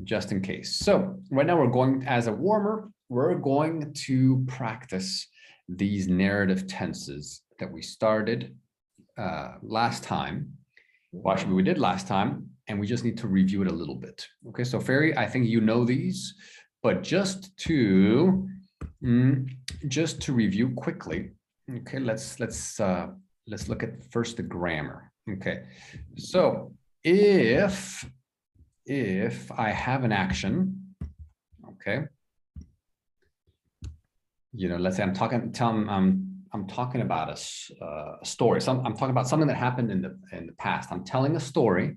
just in case. So right now we're going, as a warmer, we're going to practice these narrative tenses that we started last time. Well, actually, we did last time, and we just need to review it a little bit. Okay, so Ferry, I think you know these, but just to review quickly. Okay, let's look at first the grammar. Okay, so if I have an action, okay, you know, let's say I'm talking about a story. I'm talking about something that happened in the past. I'm telling a story,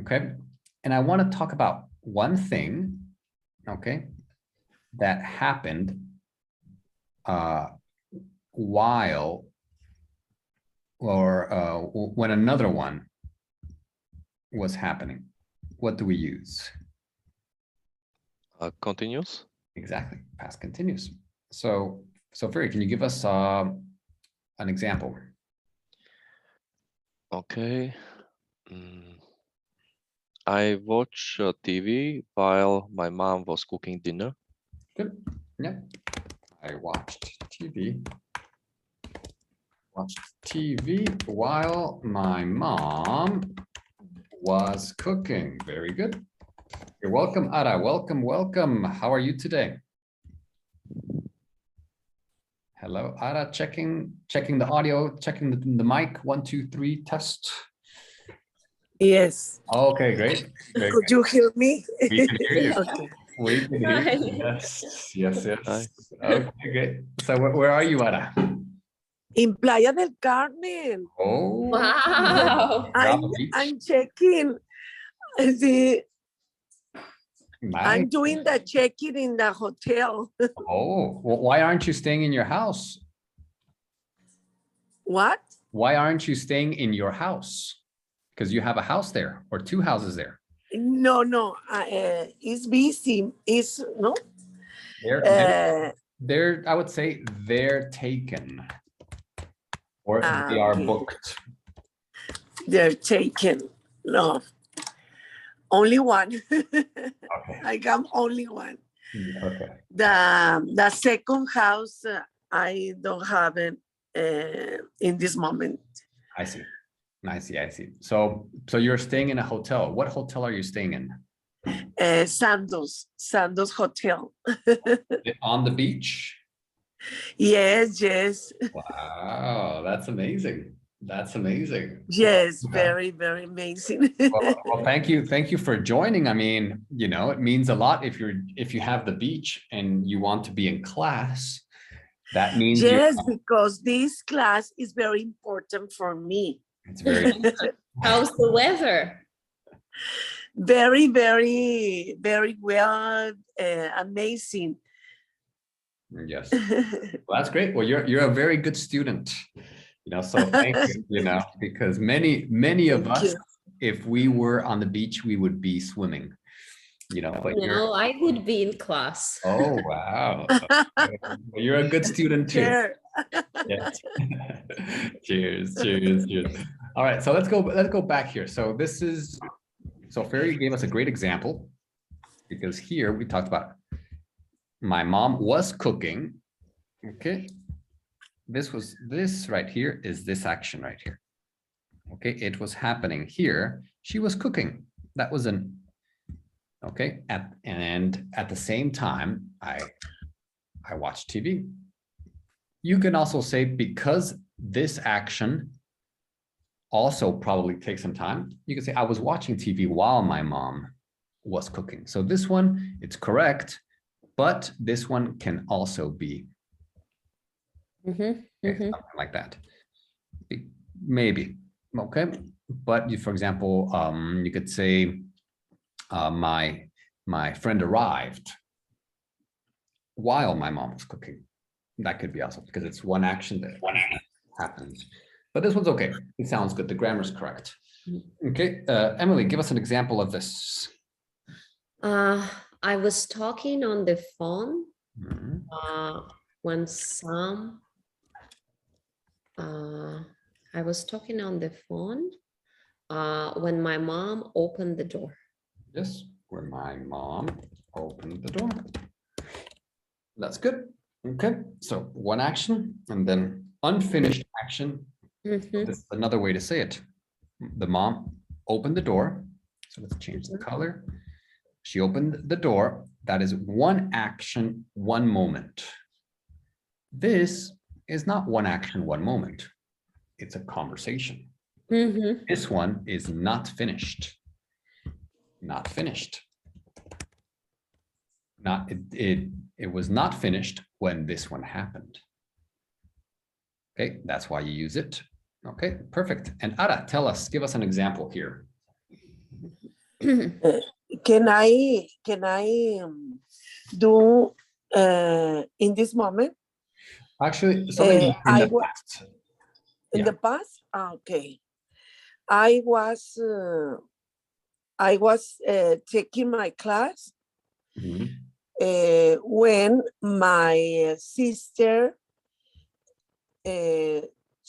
okay, and I want to talk about one thing, okay, that happened while or when another one was happening. What do we use? Continuous. Exactly, past continuous. So Ferry, can you give us an example? Okay. I watched TV while my mom was cooking dinner. Good. Yeah. I watched TV while my mom was cooking. Very good. You're welcome, Ara. Welcome. How are you today? Hello, Ara. Checking the audio, checking the mic. 1, 2, 3, test. Yes. Okay, great. Could you hear me? We can hear you. Okay. We can hear you. Yes. Hi. Okay, great. So where are you, Ara? In Playa del Carmen. Oh, Wow. I'm checking. nice. I'm doing the check-in in the hotel. Oh, well, why aren't you staying in your house? What? Why aren't you staying in your house? Because you have a house there or 2 houses there. No. It's busy. It's no. They're I would say they're taken or they are Okay. booked. They're taken. No. Only one. Okay. I got only one. Okay. The second house, I don't have it in this moment. I see. So you're staying in a hotel. What hotel are you staying in? Sandos Hotel. On the beach? Yes. Wow, that's amazing. Yes, very, very amazing. Well, thank you for joining. I mean, you know, it means a lot if you have the beach and you want to be in class. That means yes, because this class is very important for me. It's very. How's the weather? Very, very, very well. Amazing. Yes. Well, that's great. Well, you're a very good student. You know, so thank you. You know, because many of us, if we were on the beach, we would be swimming. You know, but no, I would be in class. Oh wow! You're a good student too. Sure. Yes. Cheers. All right, so let's go back here. So Ferry gave us a great example because here we talked about my mom was cooking. Okay, this right here is this action right here. Okay, it was happening here. She was cooking. That was an okay. At the same time, I watched TV. You can also say because this action also probably takes some time. You can say I was watching TV while my mom was cooking. So this one, it's correct, but this one can also be something like that. Maybe, okay. But you, for example, you could say my friend arrived while my mom was cooking. That could be also because it's one action that happens. But this one's okay. It sounds good. The grammar is correct. Okay, Emily, give us an example of this. I was talking on the phone when I was talking on the phone when my mom opened the door. Yes, When my mom opened the door. That's good. Okay, so one action and then unfinished action. Mhm. This is another way to say it. The mom opened the door. So let's change the color. She opened the door. That is one action, one moment. This is not one action, one moment. It's a conversation. Mhm. This one is not finished. Not finished. It was not finished when this one happened. Okay, that's why you use it. Okay, perfect. And Ara, tell us, give us an example here. Can I do in this moment? Actually, something in I the wa- past. In Yeah. the past? Okay. I was taking my class Mhm. when my sister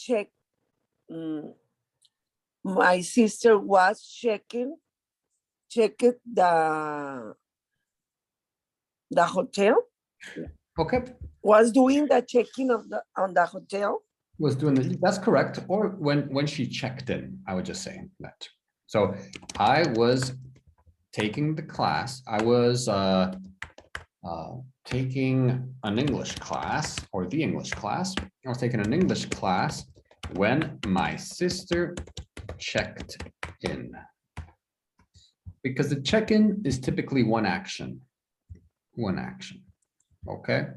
checked. My sister was checking the hotel, Okay, was doing the checking of the on the hotel. was doing this, that's correct. Or when she checked in, I would just say that. So I was taking the class, I was taking an English class or the English class. I was taking an English class when my sister checked in. Because the check-in is typically one action. One action. Okay.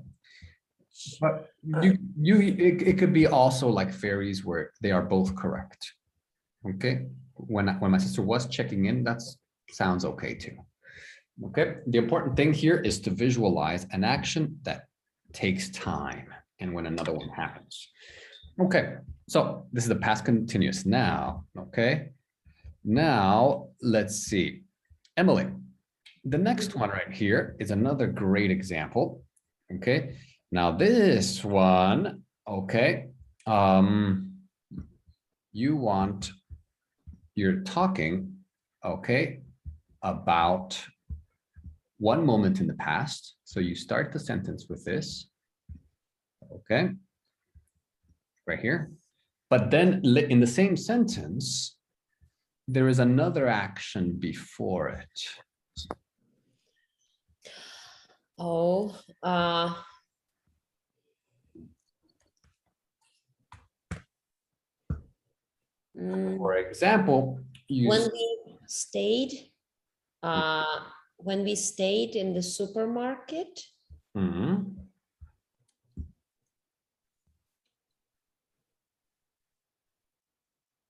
But it could be also like fairies where they are both correct. Okay. When my sister was checking in, that sounds okay too. Okay. The important thing here is to visualize an action that takes time and when another one happens. Okay. So this is the past continuous now. Okay. Now let's see. Emily, the next one right here is another great example. Okay, now this one, okay, you're talking, okay, about one moment in the past. So you start the sentence with this, okay, right here. But then in the same sentence, there is another action before it. Oh, For example, you when we stayed in the supermarket, Mhm.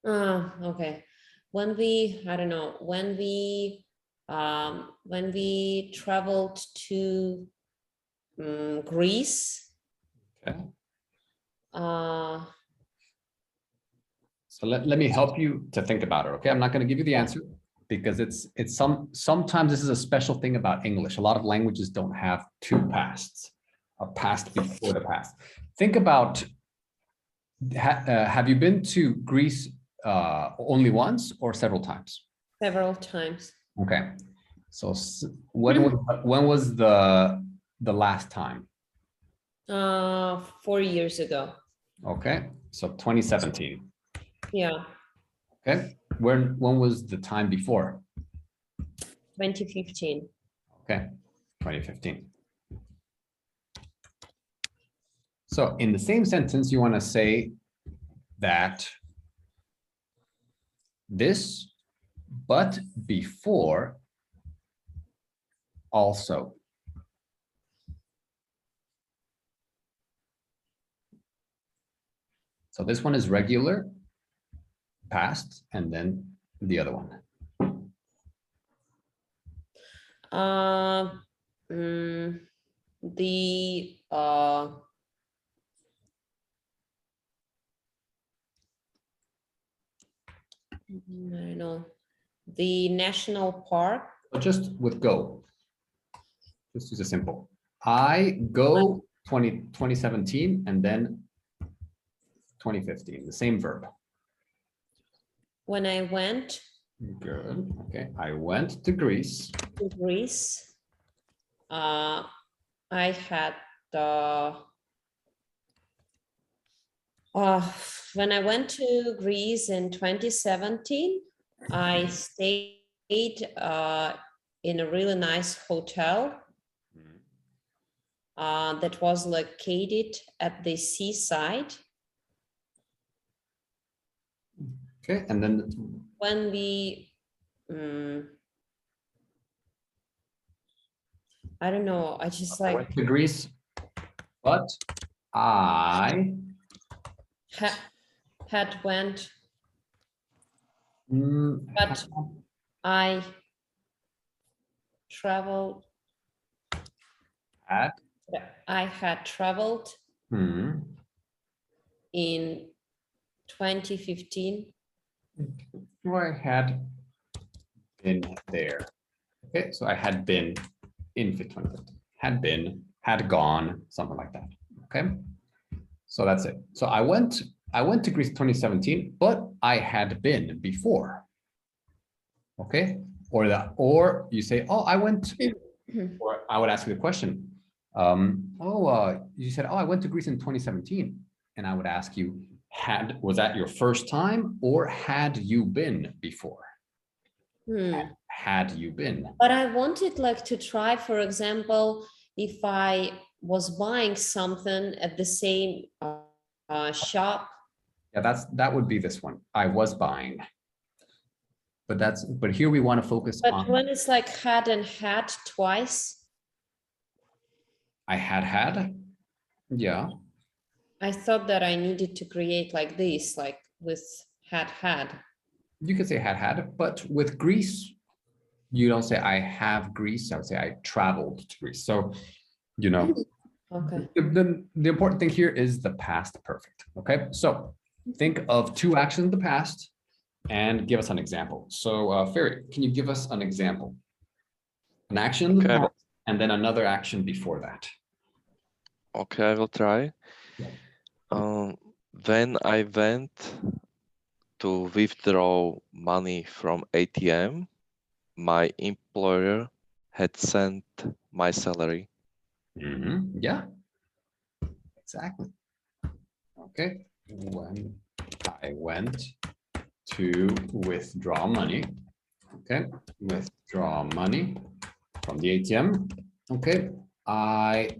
okay. When we, I don't know, when we traveled to Greece, Okay. uh, So let me help you to think about it, okay? I'm not going to give you the answer because sometimes this is a special thing about English. A lot of languages don't have two pasts, a past before the past. Think about, have you been to Greece only once or several times? several times. Okay, so when was the last time? 4 years ago. Okay, so 2017. Yeah, Okay, when was the time before? 2015. Okay, 2015. So in the same sentence, you want to say that this, but before also. So this one is regular, past, and then the other one. The I don't know, the national park. But just with go. Just use a simple. I go 2017 and then 2015, the same verb. When I went Good. Okay. I went to Greece. To Greece. I had when I went to Greece in 2017, I stayed in a really nice hotel that was located at the seaside. Okay. And then When we, I don't know, I just I like went to Greece, but I had went, mm, but I traveled, had I had traveled hmm, in 2015. or I had been there. Okay, so I had been in 2015, had been, had gone, something like that. Okay, so that's it. So I went to Greece 2017, but I had been before. Okay, or you say, oh, I went, or I would ask you the question. You said, oh, I went to Greece in 2017, and I would ask you, was that your first time, or had you been before? Had you been? But I wanted like to try, for example, if I was buying something at the same shop. Yeah, that would be this one. I was buying. But here we want to focus But on. when it's like had and had twice. I had. Yeah. I thought that I needed to create like this, like with had. You could say had, but with Greece, you don't say I have Greece. I would say I traveled to Greece. So, Okay. the important thing here is the past perfect. Okay. So think of two actions in the past and give us an example. So Ferry, can you give us an example? An action in the Okay, past and then another action before that. okay, I will try. When I went to withdraw money from ATM, my employer had sent my salary. Yeah, exactly. Okay, when I went to withdraw money, okay, withdraw money from the ATM, okay, I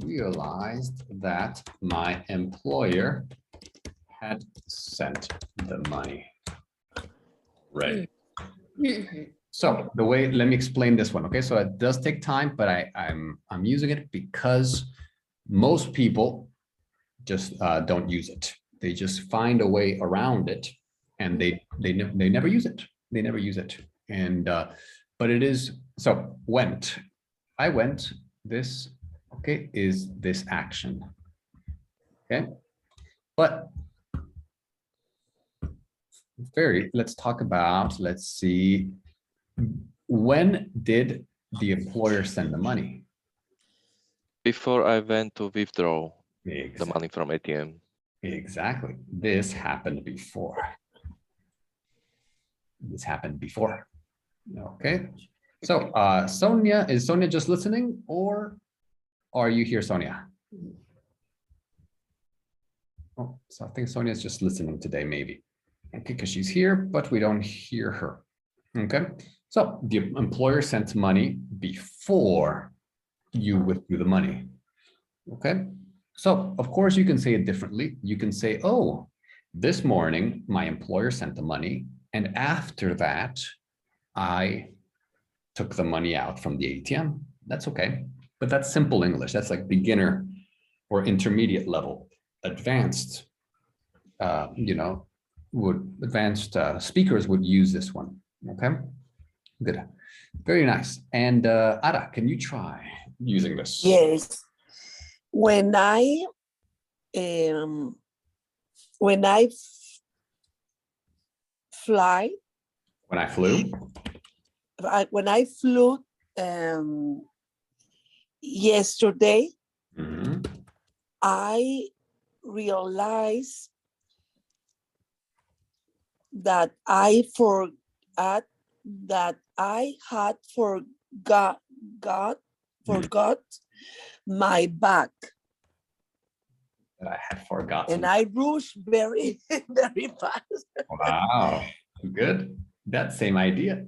realized that my employer had sent the money. Right. So the way, let me explain this one. Okay, so it does take time, but I'm using it because most people just don't use it. They just find a way around it, and they never use it. They never use it. And but it is so went. I went. This okay is this action. Okay, but let's talk about. Let's see. When did the employer send the money? Before I went to withdraw the Exactly. money from ATM. Exactly. This happened before. This happened before. Okay. So Sonia, is Sonia just listening or are you here, Sonia? Oh, so I think Sonia is just listening today, maybe. Okay, because she's here, but we don't hear her. Okay. So the employer sent money before you withdrew the money. Okay. So of course you can say it differently. You can say, oh, this morning my employer sent the money, and after that, I took the money out from the ATM. That's okay. But that's simple English. That's like beginner or intermediate level. Advanced, advanced speakers would use this one. Okay, good. Very nice. And Ada, can you try using this? Yes. When I fly, When I flew. when I flew yesterday, I realized that I add that I had forgot my bag, That I had forgotten. and I rushed very, very fast. Wow, good. That same idea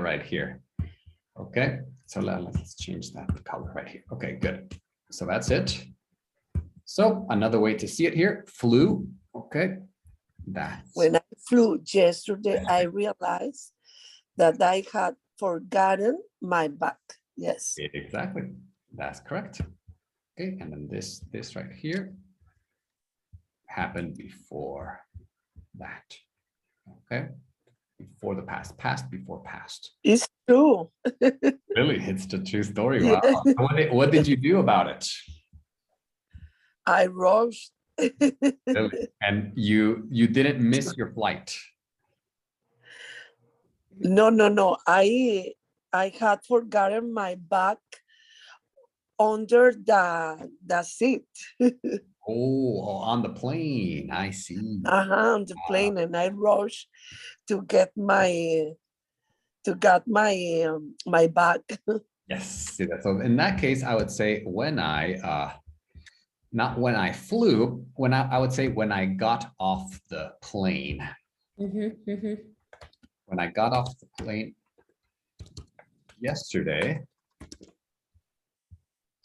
right here. Okay, so let's change that color right here. Okay, good. So that's it. So another way to see it here, flew. Okay, that's When I flew yesterday, I realized that I had forgotten my bag. Yes. it exactly. That's correct. Okay, and then this right here happened before that. Okay, before the past before past. It's true. Really, it's the true story. Yeah. Wow. What did you do about it? I rushed. Really? And you didn't miss your flight. No. I had forgotten my bag under the seat. Oh, on the plane. I see. On the plane, and I rushed to get my my bag. Yes. See that. So in that case, I would say when I not when I flew, I would say when I got off the plane. When I got off the plane yesterday,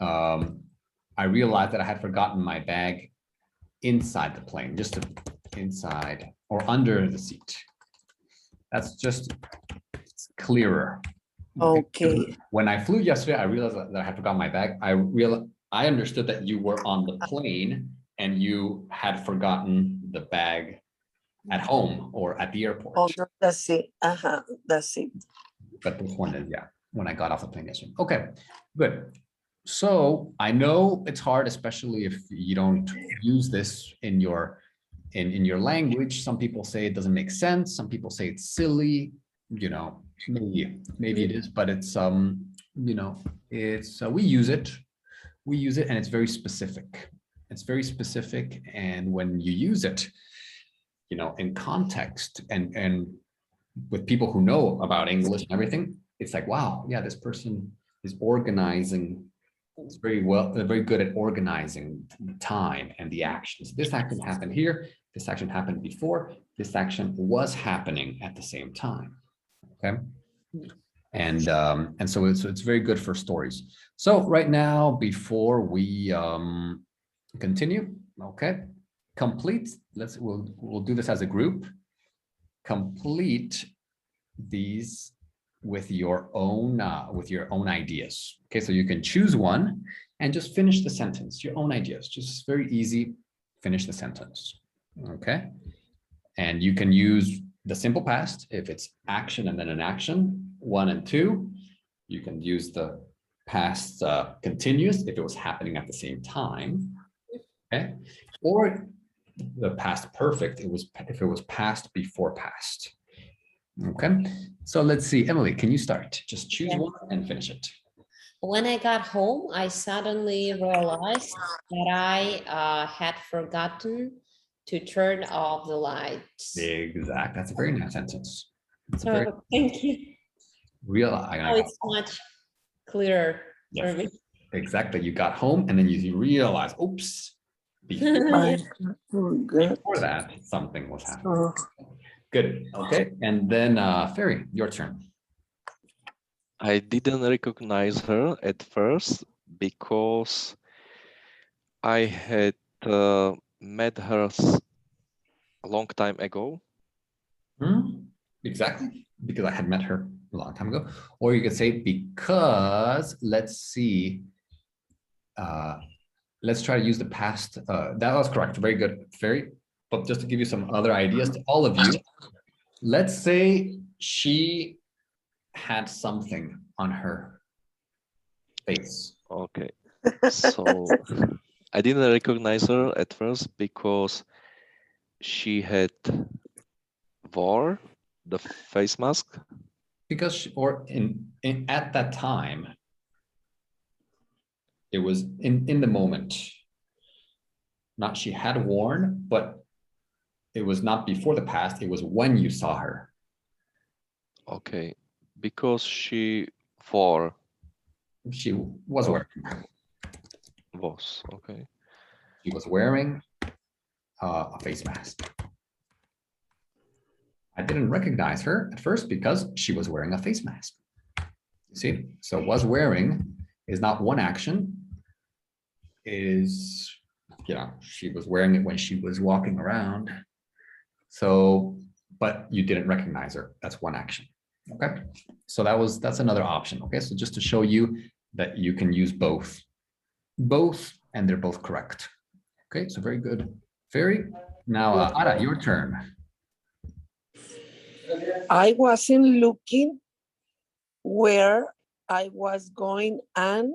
I realized that I had forgotten my bag inside the plane, just inside or under the seat. That's just clearer. Okay. When I flew yesterday, I realized that I had forgotten my bag. I understood that you were on the plane and you had forgotten the bag at home or at the airport. Under the seat. That's it. But this one is, yeah, when I got off the plane yesterday. Okay, good. So I know it's hard, especially if you don't use this in your language. Some people say it doesn't make sense. Some people say it's silly. You know, maybe it is, but it's you know, it's we use it, and it's very specific. It's very specific, and when you use it, you know, in context and with people who know about English and everything, it's like, wow, yeah, this person is organizing. It's very good at organizing the time and the actions. This action happened here. This action happened before. This action was happening at the same time. Okay, and so it's very good for stories. So right now, before we continue, okay, complete. We'll do this as a group. Complete these with your own ideas. Okay, so you can choose one and just finish the sentence. Your own ideas, just very easy. Finish the sentence. Okay, and you can use the simple past if it's action and then an action, 1 and 2. You can use the past continuous if it was happening at the same time. Okay, or the past perfect if it was past before past. Okay, so let's see, Emily, can you start? Just choose one and finish it. When I got home, I suddenly realized that I had forgotten to turn off the lights. Exactly. That's a very nice sentence. Thank you. Now it's much clearer for me. Exactly. You got home and then you realize, oops, before that, something was happening. Good. Okay. And then Ferry, your turn. I didn't recognize her at first because I had met her a long time ago. Exactly. Because I had met her a long time ago. Or you could say because, let's see. Let's try to use the past. That was correct. Very good, Ferry. But just to give you some other ideas to all of you, let's say she had something on her face. Okay, so I didn't recognize her at first because she had wore the face mask. Because at that time, it was in the moment. Not she had worn, but it was not before the past. It was when you saw her. Okay, because she wore She was Oh. wearing. was okay. She was wearing a face mask. I didn't recognize her at first because she was wearing a face mask. You see, so was wearing is not one action. Is, she was wearing it when she was walking around. So, but you didn't recognize her. That's one action. Okay, so that's another option. Okay, so just to show you that you can use both, and they're both correct. Okay, so very good. Now, Ara, your turn. I wasn't looking where I was going and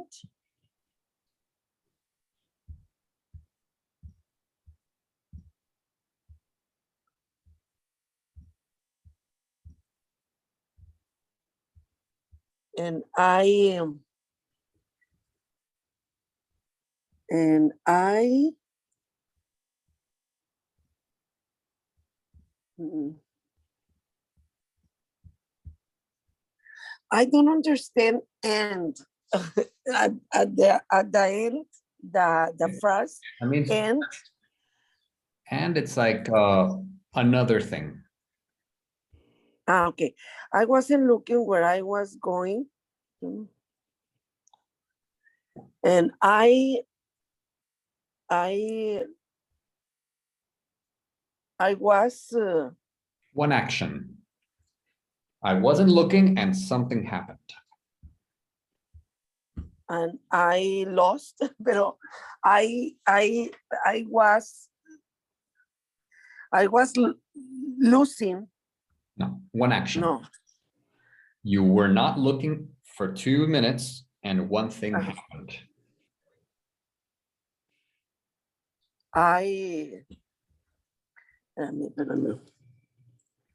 I I don't understand and at the end the phrase I mean, and it's like another thing. okay. I wasn't looking where I was going. And I was One action. I wasn't looking and something happened. and I lost, pero I was losing. No, one action. No, You were not looking for 2 minutes and one thing Uh-huh. happened. espérame.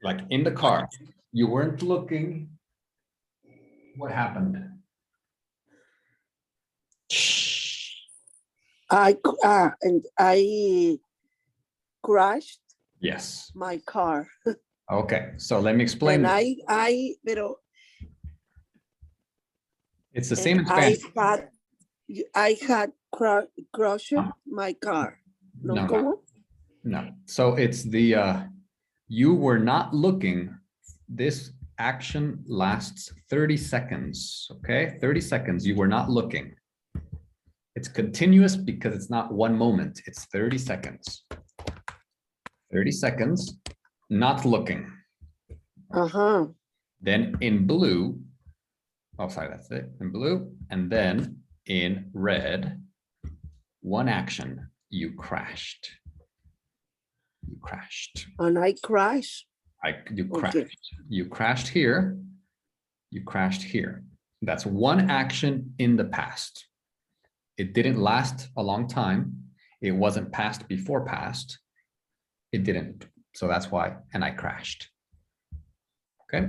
Like in the car, you weren't looking. What happened? And I crashed Yes. my car. Okay, so let me explain. And pero It's the same in and Spanish. I had crushed my car. No, No, ¿cómo? no. So it's the you were not looking. This action lasts 30 seconds. Okay, 30 seconds. You were not looking. It's continuous because it's not one moment. It's 30 seconds. 30 seconds, not looking. Uh-huh. Then in blue, oh, sorry, that's it, in blue. And then in red, one action, you crashed. You crashed. And I crashed. You crashed. Okay. You crashed here. You crashed here. That's one action in the past. It didn't last a long time. It wasn't past before past. It didn't. So that's why, and I crashed. Okay.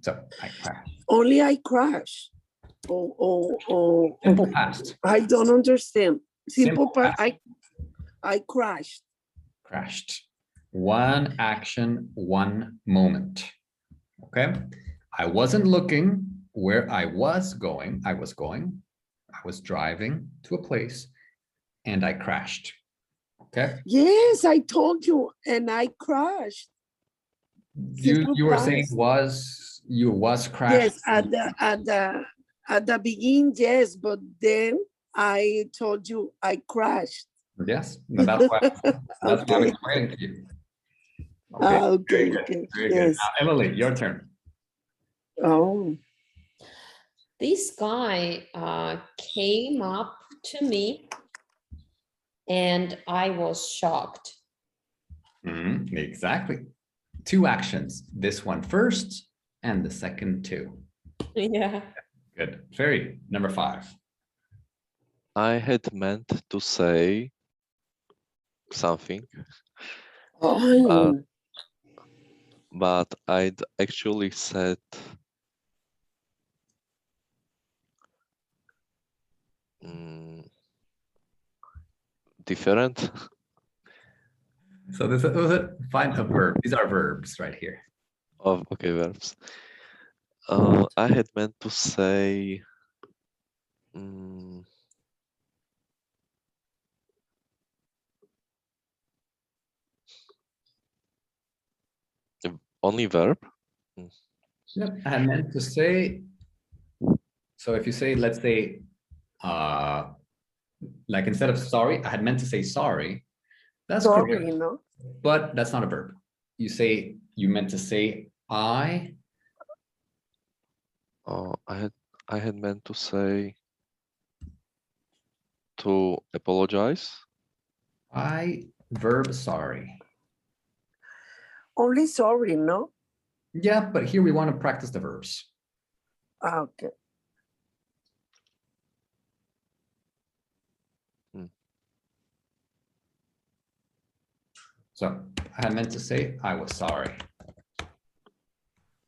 So I crashed. Only I crashed. Oh. Simple past. I don't understand. Simple past. I crashed. Crashed. One action, one moment. Okay. I wasn't looking where I was going. I was driving to a place and I crashed. Okay. Yes, I told you, and I crashed. You were past. saying you was crashed. Yes, at the beginning, yes, but then I told you I crashed. Yes, no, that's why I'm Okay. explaining to you. Okay. Very good. Yes. Now, Emily, your turn. Oh. This guy came up to me and I was shocked. Exactly. Two actions. This one first and the second two. Yeah. Good. Ferry, number 5. I had meant to say something, Oh. but I'd actually said different. So this was it. Find a verb. These are verbs right here. Okay, verbs. I had meant to say mm, only verb. Yep, I had meant to say, so if you say, let's say, like instead of sorry, I had meant to say sorry. That's Sorry, correct, no? but that's not a verb. You say, you meant to say, I I had meant to say to apologize. verb sorry. Only sorry, no? Yeah, but here we want to practice the verbs. Ah, okay. So I had meant to say, I was sorry.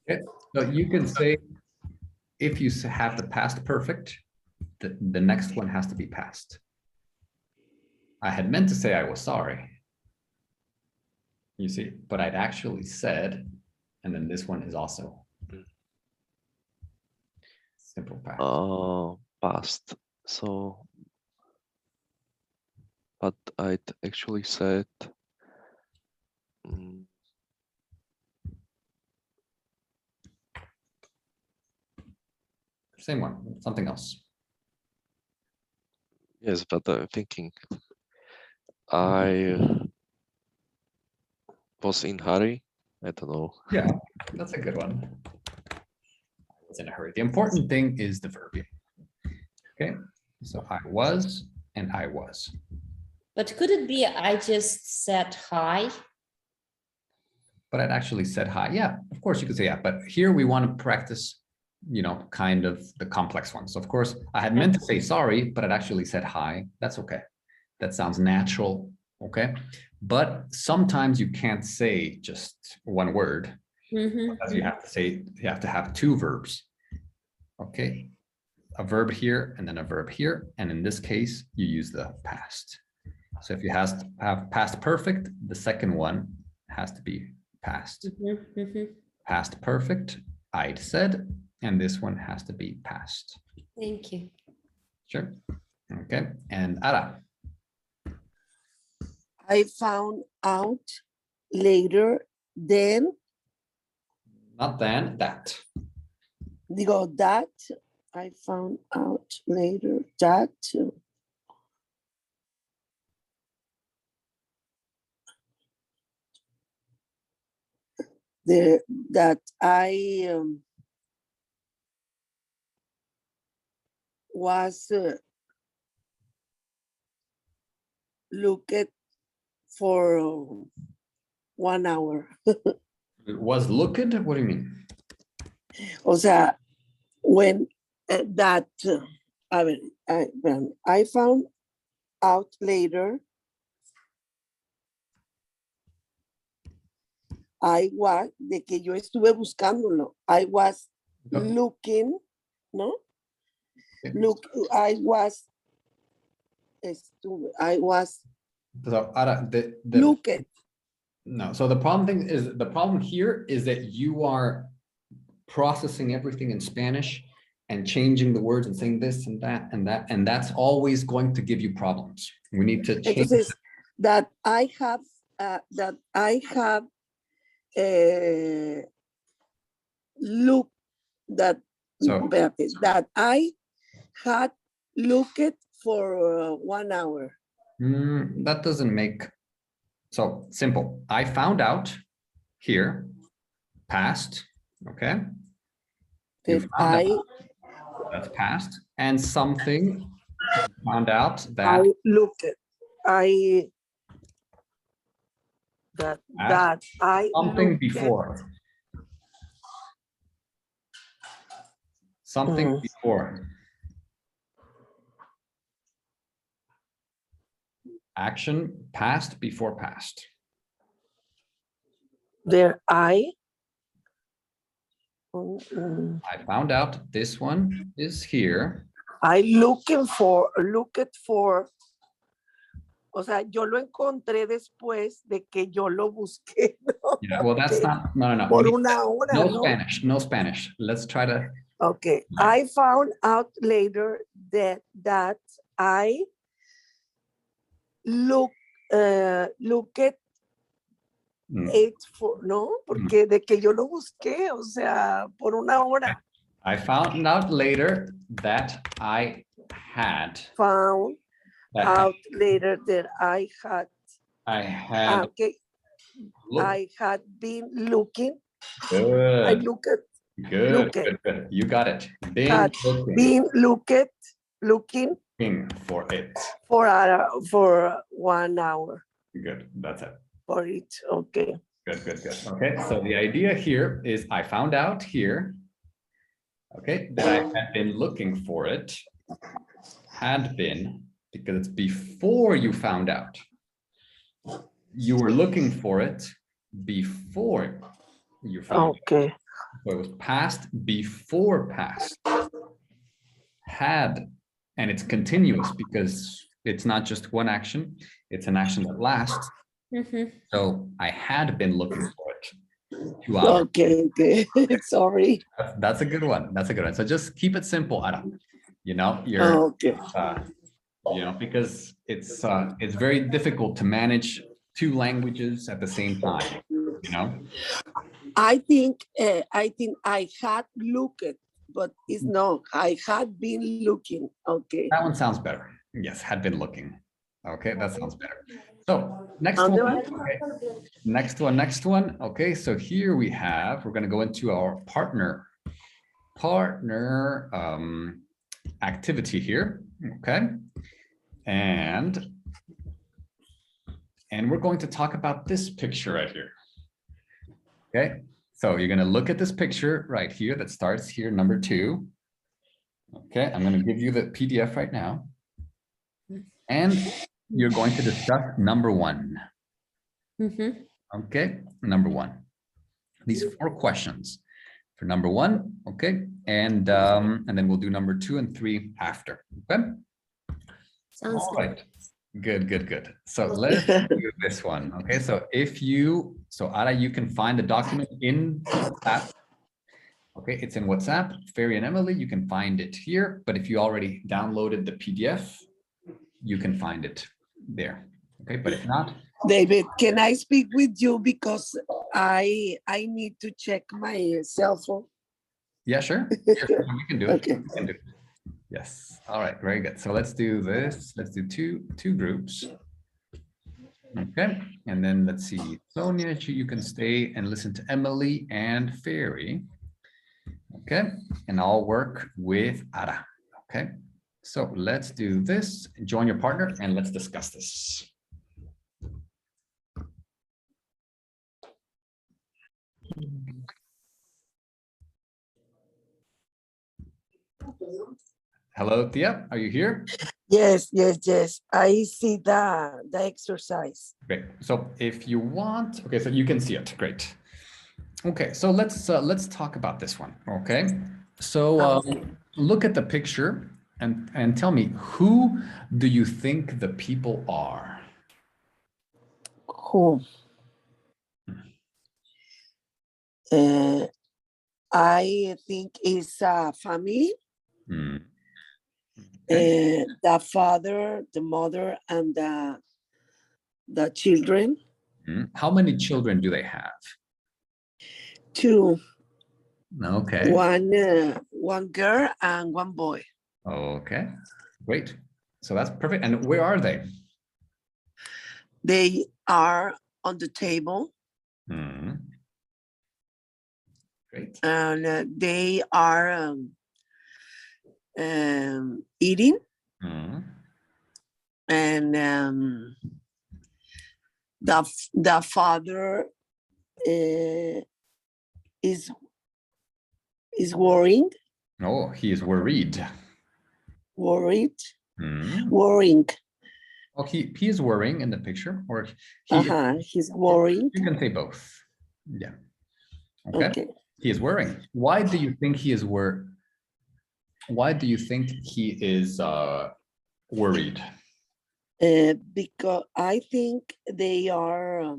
Okay, so you can say, if you have the past perfect, the next one has to be past. I had meant to say I was sorry. You see, but I'd actually said, and then this one is also simple past. Past. So, but I'd actually said Same one, something else. yes, but I'm thinking I was in hurry. I don't know. Yeah, that's a good one. I was in a hurry. The important thing is the verb. Okay, so I was and I was. But could it be I just said hi? But I'd actually said hi. Yeah, of course you could say yeah, but here we want to practice, you know, kind of the complex ones. Of course, I had meant to say sorry, but I'd actually said hi. That's okay. That sounds natural. Okay. But sometimes you can't say just one word. Because you have to say, you have to have two verbs. Okay. A verb here and then a verb here. And in this case, you use the past. So if you have past perfect, the second one has to be past. Past perfect, I'd said, and this one has to be past. Thank you. Sure. Okay. And Ara. I found out later then, Not then, that. digo, that I found out later that that I was looked for 1 hour. It was looked. What do you mean? O sea, when that when I found out later, I was, de que yo estuve buscándolo. I was looking, ¿no? Okay. Look, I was, So Ara, look at. no. So the problem here is that you are processing everything in Spanish and changing the words and saying this and that and that, and that's always going to give you problems. We need to change. Entonces, that I have look that So that I had looked for 1 hour. that doesn't make, so simple. I found out here, past, okay? You That found out, that's past, and something found out that I looked at, that I something looked before. Something before. Action, past before past. there I found out this one is here. I looked for O sea, yo lo encontré después de que yo lo busqué, ¿no? Yeah, well, that's Okay. not, no. Por una hora, No ¿no? Spanish, no Spanish. Let's try to, Okay. I found out later that I looked it for, ¿no? Porque de que yo lo busqué, o sea, por una hora. I found out later that I had. Found out later that I had. Okay. I had been looking. Good. I look at. Good. You got it. Had been looking for it. For 1 hour. Good. That's it. For it. Okay. Good. Okay. So the idea here is I found out here, okay, that I had been looking for it. Had been, because it's before you found out. You were looking for it before you found out. Okay. So it was past before past. Had, and it's continuous because it's not just one action, it's an action that lasts. So I had been looking for it 2 hours. Okay. Sorry. That's a good one. So just keep it simple, Adam. You know, Okay. you know, because it's very difficult to manage 2 languages at the same time, you know. I think I had looked, but it's not. I had been looking. Okay. That one sounds better. Yes, had been looking. Okay, that sounds better. So next one. Okay. Next one. Okay, so here we're going to go into our partner activity here. Okay. And we're going to talk about this picture right here. Okay, so you're going to look at this picture right here that starts here, number 2. Okay, I'm going to give you the PDF right now. And you're going to discuss number 1. Okay, number 1. These 4 questions for number 1. Okay, and then we'll do number 2 and 3 after. Okay. Sounds all right. Good. So let's do this one. Okay, so Ara, you can find the document in WhatsApp. Okay, it's in WhatsApp. Ferry and Emily, you can find it here. But if you already downloaded the PDF, you can find it there. Okay, but if not, David, can I speak with you because I need to check my cell phone? yeah, sure. We can do it. Okay. We can do it. Yes. All right. Very good. So let's do this. Let's do two groups. Okay. And then let's see. Sonia, you can stay and listen to Emily and Ferry. Okay. And I'll work with Ara. Okay. So let's do this. Join your partner and let's discuss this. Hello, Tia, are you here? Yes. I see the exercise. Great. So if you want, okay, so you can see it. Great. Okay, so let's talk about this one. Okay, so look at the picture and tell me, who do you think the people are? Who? I think it's a family. Okay. The father, the mother, and the children. How many children do they have? 2. Okay. One girl and 1 boy. Okay, great. So that's perfect. And where are they? They are on the table. Great. And they are eating. And the father is worrying. Oh, he is worried. Worrying. Oh, he is worrying in the picture, or he's worrying. You can say both. Yeah. Okay. He is worrying. Why do you think he is worried? Why do you think he is worried? Because I think they are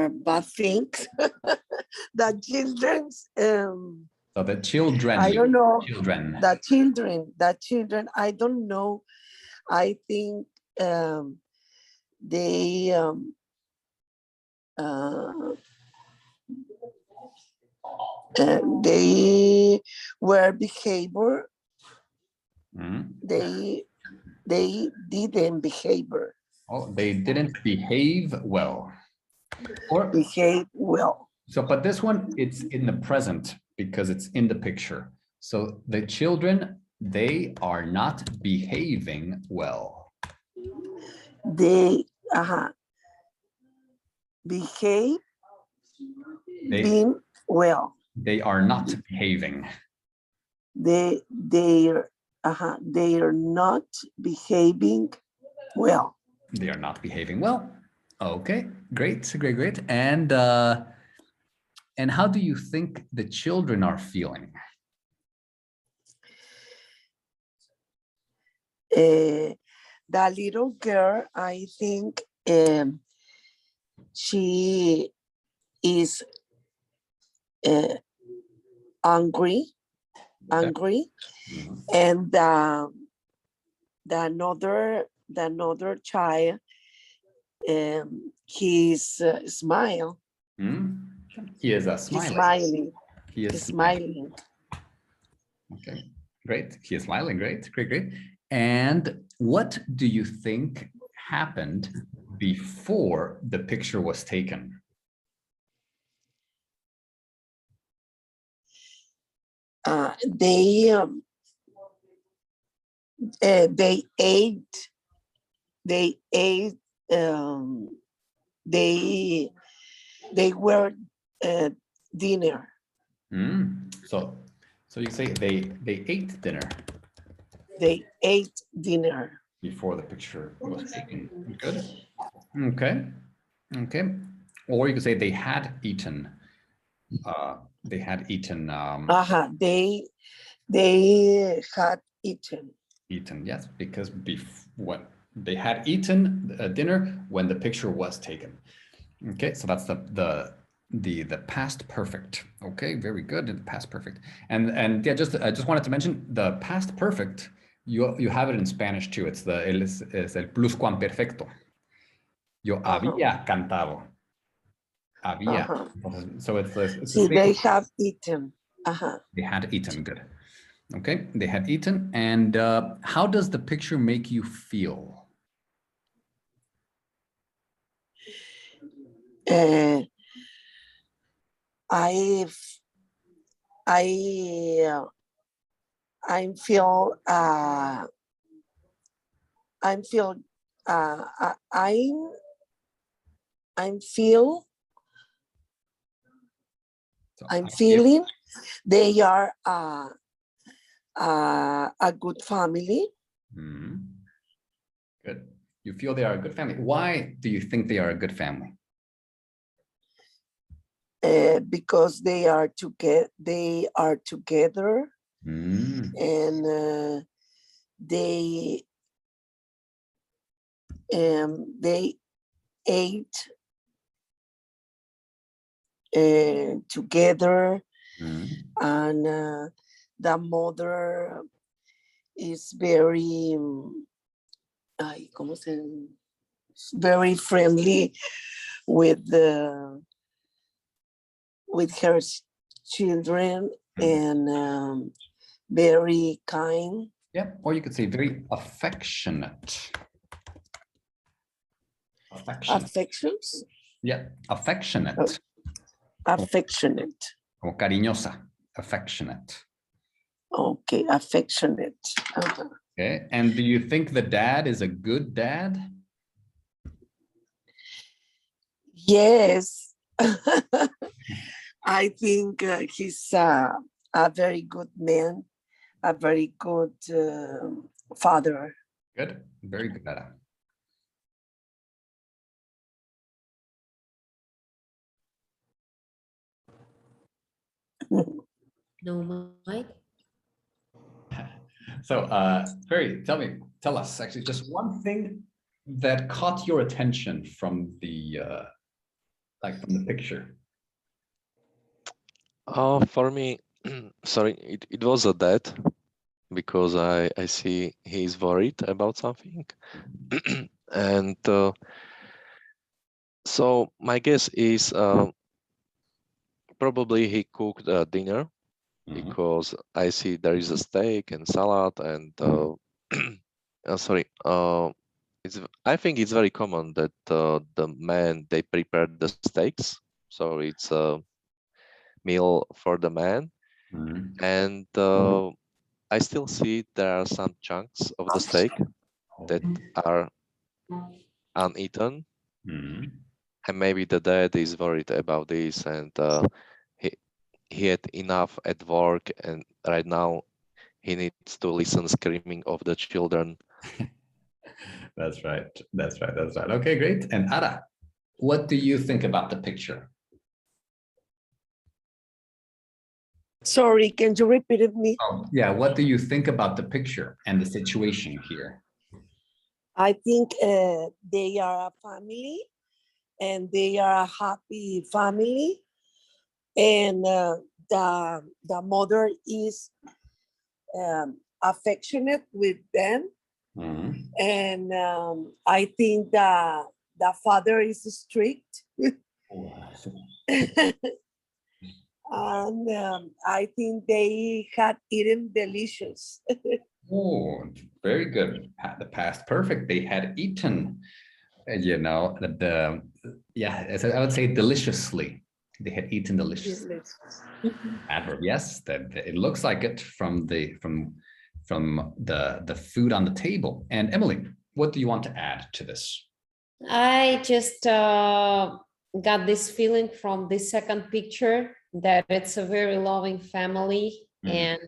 bad things. The children's So the children. I don't know. Children. The children, I don't know. I think they they were behavior. Mhm. They didn't behavior. Oh, they didn't behave well. Or Behave well. so, but this one, it's in the present because it's in the picture. So the children, they are not behaving well. They behave They, being well. they are not behaving. They're not behaving well. They are not behaving well. Okay, great, great, great. And how do you think the children are feeling? The little girl, I think she is angry, Mhm. and the another child, he's smile. He is He's smiling. smiling. He is He's smiling. Okay, great. He is smiling. Great, great, great. And what do you think happened before the picture was taken? They ate. They ate. They were dinner. So you say they ate dinner They ate dinner. before the picture was taken. Good. Okay. Okay. Or you could say they had eaten. They had eaten. They had eaten. Eaten, yes, because what they had eaten dinner when the picture was taken. Okay, so that's the past perfect. Okay, very good. The past perfect. And yeah, I just wanted to mention the past perfect. You have it in Spanish too. It's es el pluscuamperfecto. Yo había cantado. Había. So it's the See, same. they have eaten. They had eaten. Good. Okay, they had eaten. And how does the picture make you feel? I feel I feel I'm feel So I'm I feel- feeling they are a good family. Good. You feel they are a good family. Why do you think they are a good family? Because they are together. They are together, and they ate together, and the mother is very very friendly with her children, and very kind. Yeah, or you could say very affectionate. Affections. Yeah, affectionate. Affectionate. Como cariñosa, affectionate. Okay, affectionate. Okay, and do you think the dad is a good dad? Yes. I think he's a very good man, a very good father. Good, very good dad. No, Mike. So, Ferry, tell us actually just one thing that caught your attention from the from the picture. For me, sorry, it was a dad because I see he's worried about something. And so my guess is probably he cooked dinner Mhm. because I see there is a steak and salad and sorry, I think it's very common that the men they prepare the steaks, so it's a meal for the man, Mhm. and I still see there are some chunks of the steak that are uneaten, Mhm. and maybe the dad is worried about this, and he he had enough at work, and right now he needs to listen screaming of the children. That's right. That's right. That's right. Okay, great. And Ada, what do you think about the picture? Sorry, can you repeat it me? Oh, yeah. What do you think about the picture and the situation here? I think they are a family and they are a happy family. And the mother is affectionate with them. Mhm. And I think the father is strict. And I think they had eaten delicious. Oh, very good. The past perfect. They had eaten, yeah, as I would say deliciously. They had eaten deliciously. Delicious. Adverb, yes, that it looks like it from the food on the table. And Emily, what do you want to add to this? I just got this feeling from the second picture that it's a very loving family, Mhm. and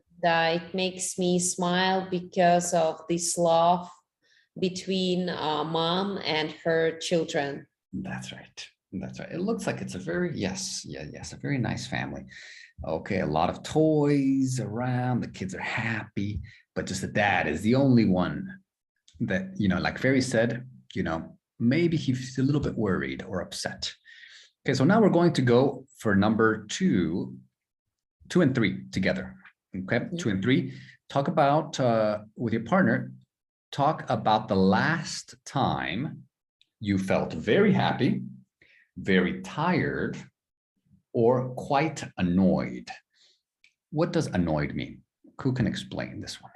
it makes me smile because of this love between mom and her children. That's right. That's right. It looks like it's a very, yes, a very nice family. Okay, a lot of toys around. The kids are happy, but just the dad is the only one that, like Ferry said, maybe he's a little bit worried or upset. Okay, so now we're going to go for number two and three together. Okay, 2 and 3. Talk about with your partner. Talk about the last time you felt very happy, very tired, or quite annoyed. What does annoyed mean? Who can explain this one?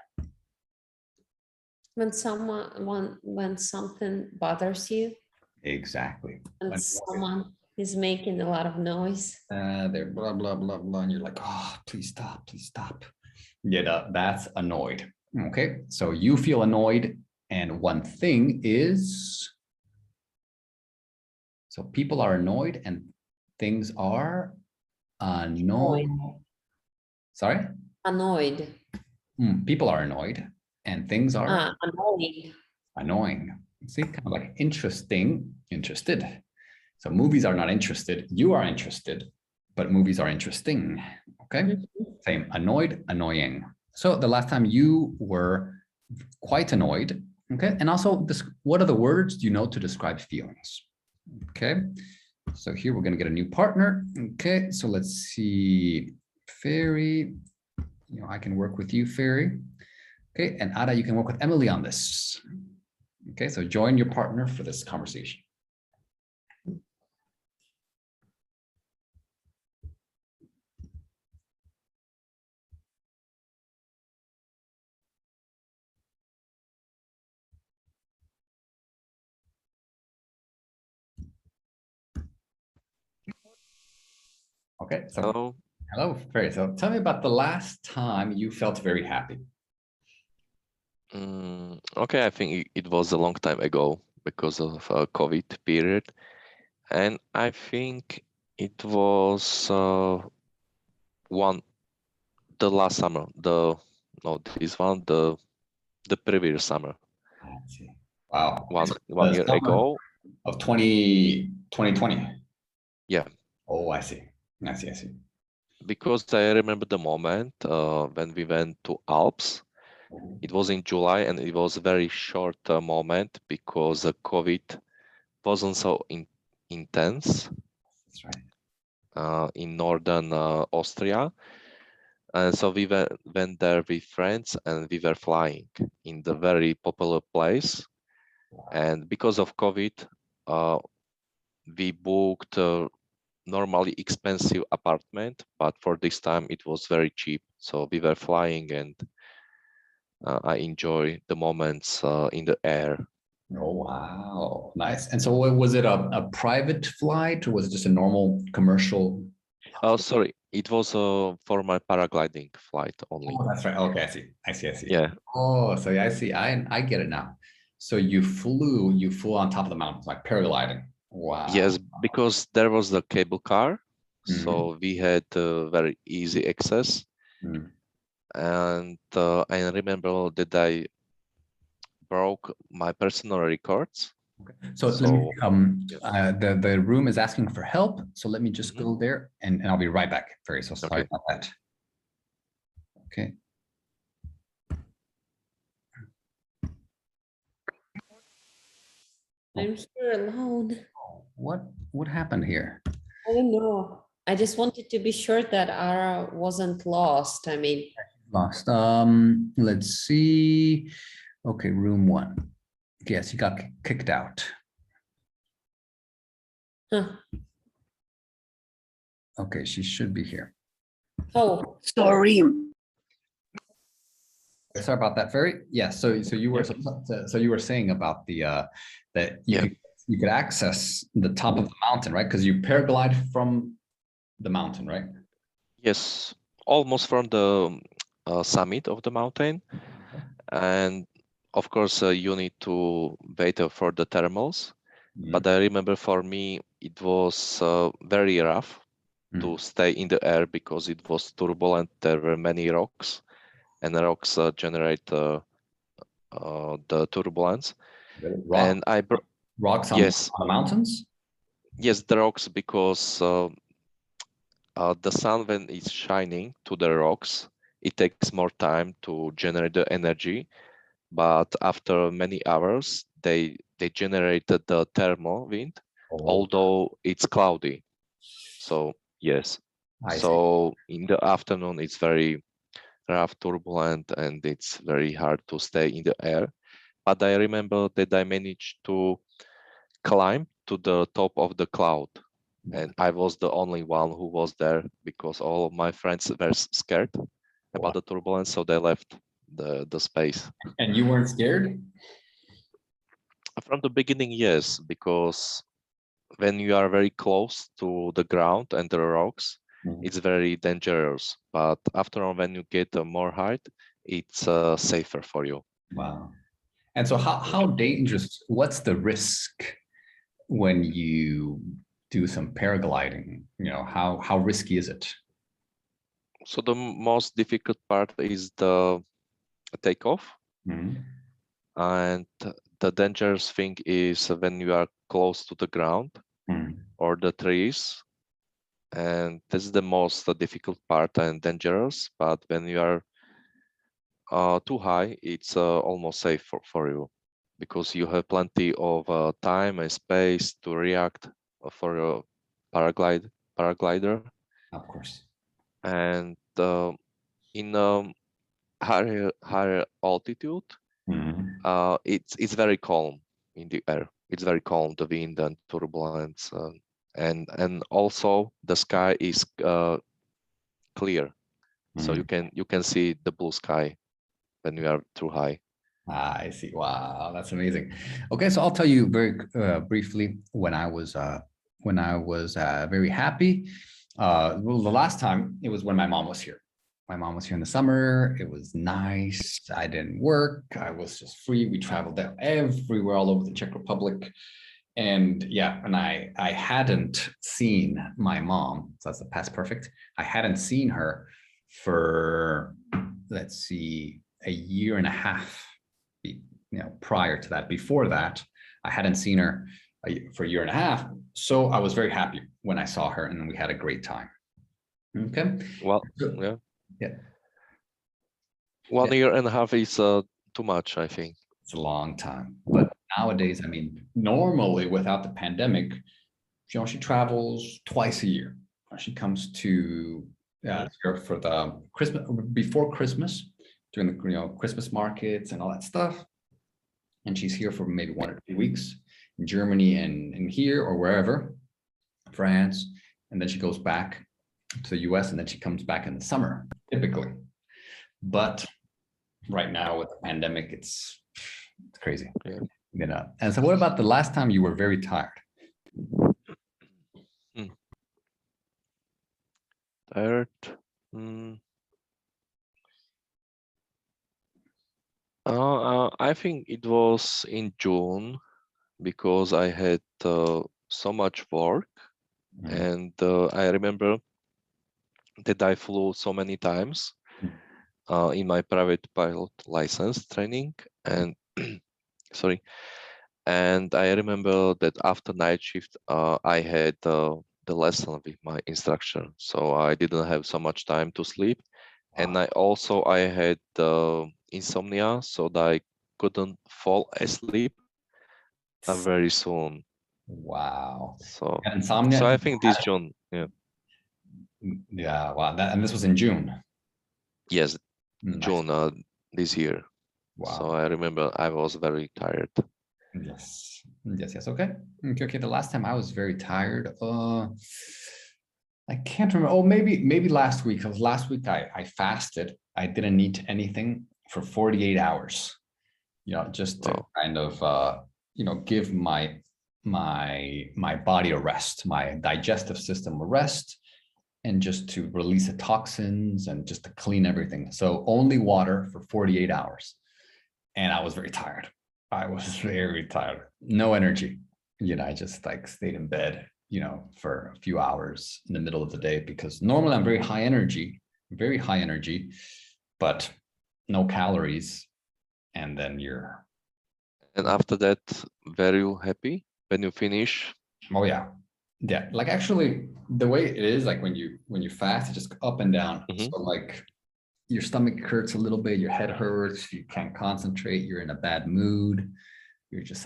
When something bothers you Exactly. and someone is making a lot of noise. They're blah, blah, blah, blah. And you're like, oh, please stop, please stop. Yeah, that's annoyed. Okay, so you feel annoyed. And one thing is, so people are annoyed and things are annoyed. Sorry? Annoyed. People are annoyed and things are Annoying. annoying. See, kind of like interesting, interested. So movies are not interested. You are interested, but movies are interesting. Okay. Same, annoyed, annoying. So the last time you were quite annoyed. Okay. And also this, what are the words do you know to describe feelings? Okay. So here we're going to get a new partner. Okay. So let's see. Ferry, I can work with you, Ferry. Okay. And Ada, you can work with Emily on this. Okay. So join your partner for this conversation. Okay. So Hello. hello, Ferry. So tell me about the last time you felt very happy. Okay, I think it was a long time ago because of COVID period, and I think it was the last summer, the previous summer, Let's see. Wow. one The year summer ago. of 2020. Yeah, Oh, I see. I see. because I remember the moment when we went to Alps, It was in July, and it was a very short moment because the COVID wasn't so intense That's right. in northern Austria. And so we went there with friends, and we were flying in the very popular place. And because of COVID, we booked a normally expensive apartment, but for this time it was very cheap. So we were flying, and I enjoy the moments in the air. Oh, wow. Nice. And so was it a private flight or was it just a normal commercial? Oh, sorry, it was for my paragliding flight only. Oh, that's right. Okay, I see. Yeah. Oh, so yeah, I see. I get it now. So you flew on top of the mountains, like paragliding. Wow. Yes, because there was the cable car, Mhm. so we had very easy access. Mhm. And I remember that I broke my personal records. So let me, So yes. the room is asking for help. So let me just Mhm. go there and I'll be right back. Very so sorry Okay. about that. Okay. I'm here alone. What happened here? I don't know. I just wanted to be sure that Ara wasn't lost. I mean, Lost. Let's see. Okay, room 1. Yes, he got kicked out. huh. Okay, she should be here. Oh, Sorry. Sorry about that, Ferry. Yeah, so you were so you were saying about the that Yeah. you could access the top of the mountain, right? Because you paraglide from the mountain, right? Yes, almost from the summit of the mountain. And of course, you need to wait for the thermals. But I remember for me, it was very rough to stay in the air because it was turbulent. There were many rocks, and the rocks generate the turbulence. Rock, And rocks on yes, the mountains. yes, the rocks because the sun when it's shining to the rocks, it takes more time to generate the energy. But after many hours, they generated the thermal wind, although it's cloudy. So yes. I see. So in the afternoon, it's very rough, turbulent, and it's very hard to stay in the air. But I remember that I managed to climb to the top of the cloud. And I was the only one who was there because all of my friends were scared about the turbulence, so they left the space. And you weren't scared? From the beginning, yes, because when you are very close to the ground and the rocks, it's very dangerous. But after all, when you get more height, it's safer for you. Wow. And so how dangerous, what's the risk when you do some paragliding? You know, how risky is it? So the most difficult part is the takeoff. And the dangerous thing is when you are close to the ground or the trees. And this is the most difficult part and dangerous. But when you are too high, it's almost safe for you because you have plenty of time and space to react for a paraglider. Of course. And in higher altitude, it's very calm in the air. It's very calm, the wind and turbulence, and also the sky is clear, so you can see the blue sky when you are too high. I see. Wow, that's amazing. Okay, so I'll tell you very briefly when I was very happy. Well, the last time it was when my mom was here. My mom was here in the summer. It was nice. I didn't work. I was just free. We traveled out everywhere, all over the Czech Republic. And yeah, and I hadn't seen my mom. So that's the past perfect. I hadn't seen her for, let's see, a year and a half. Prior to that, before that, I hadn't seen her for a year and a half. So I was very happy when I saw her, and we had a great time. Okay. Well, yeah. Yeah. 1 year and a half is too much, I think. It's a long time. But nowadays, I mean, normally without the pandemic, she travels twice a year. She comes to here for the Christmas, before Christmas, during the Christmas markets and all that stuff. And she's here for maybe 1 or 2 weeks in Germany and here or wherever, France. And then she goes back to the US and then she comes back in the summer, typically. But right now with the pandemic, it's crazy. Yeah. And so what about the last time you were very tired? Tired. I think it was in June because I had so much work, and I remember that I flew so many times in my private pilot license training, and sorry, and I remember that after night shift, I had the lesson with my instructor, so I didn't have so much time to sleep, and I had insomnia, so that I couldn't fall asleep very soon. Wow. So insomnia. So I think this June, yeah. Yeah, wow. And this was in June. Yes, June this year. Wow. So I remember I was very tired. Yes. Okay. Okay. The last time I was very tired. I can't remember. Oh, maybe last week. Because last week I fasted. I didn't eat anything for 48 hours. Just to kind of give my body a rest, my digestive system a rest, and just to release the toxins and just to clean everything. So only water for 48 hours. And I was very tired. I was very tired. No energy. I just stayed in bed, for a few hours in the middle of the day, because normally I'm very high energy, but no calories. And then And after that, very happy when you finish? Oh yeah. Yeah. Actually the way it is, when you fast, it's just up and down. So your stomach hurts a little bit, your head hurts, you can't concentrate, you're in a bad mood. You're just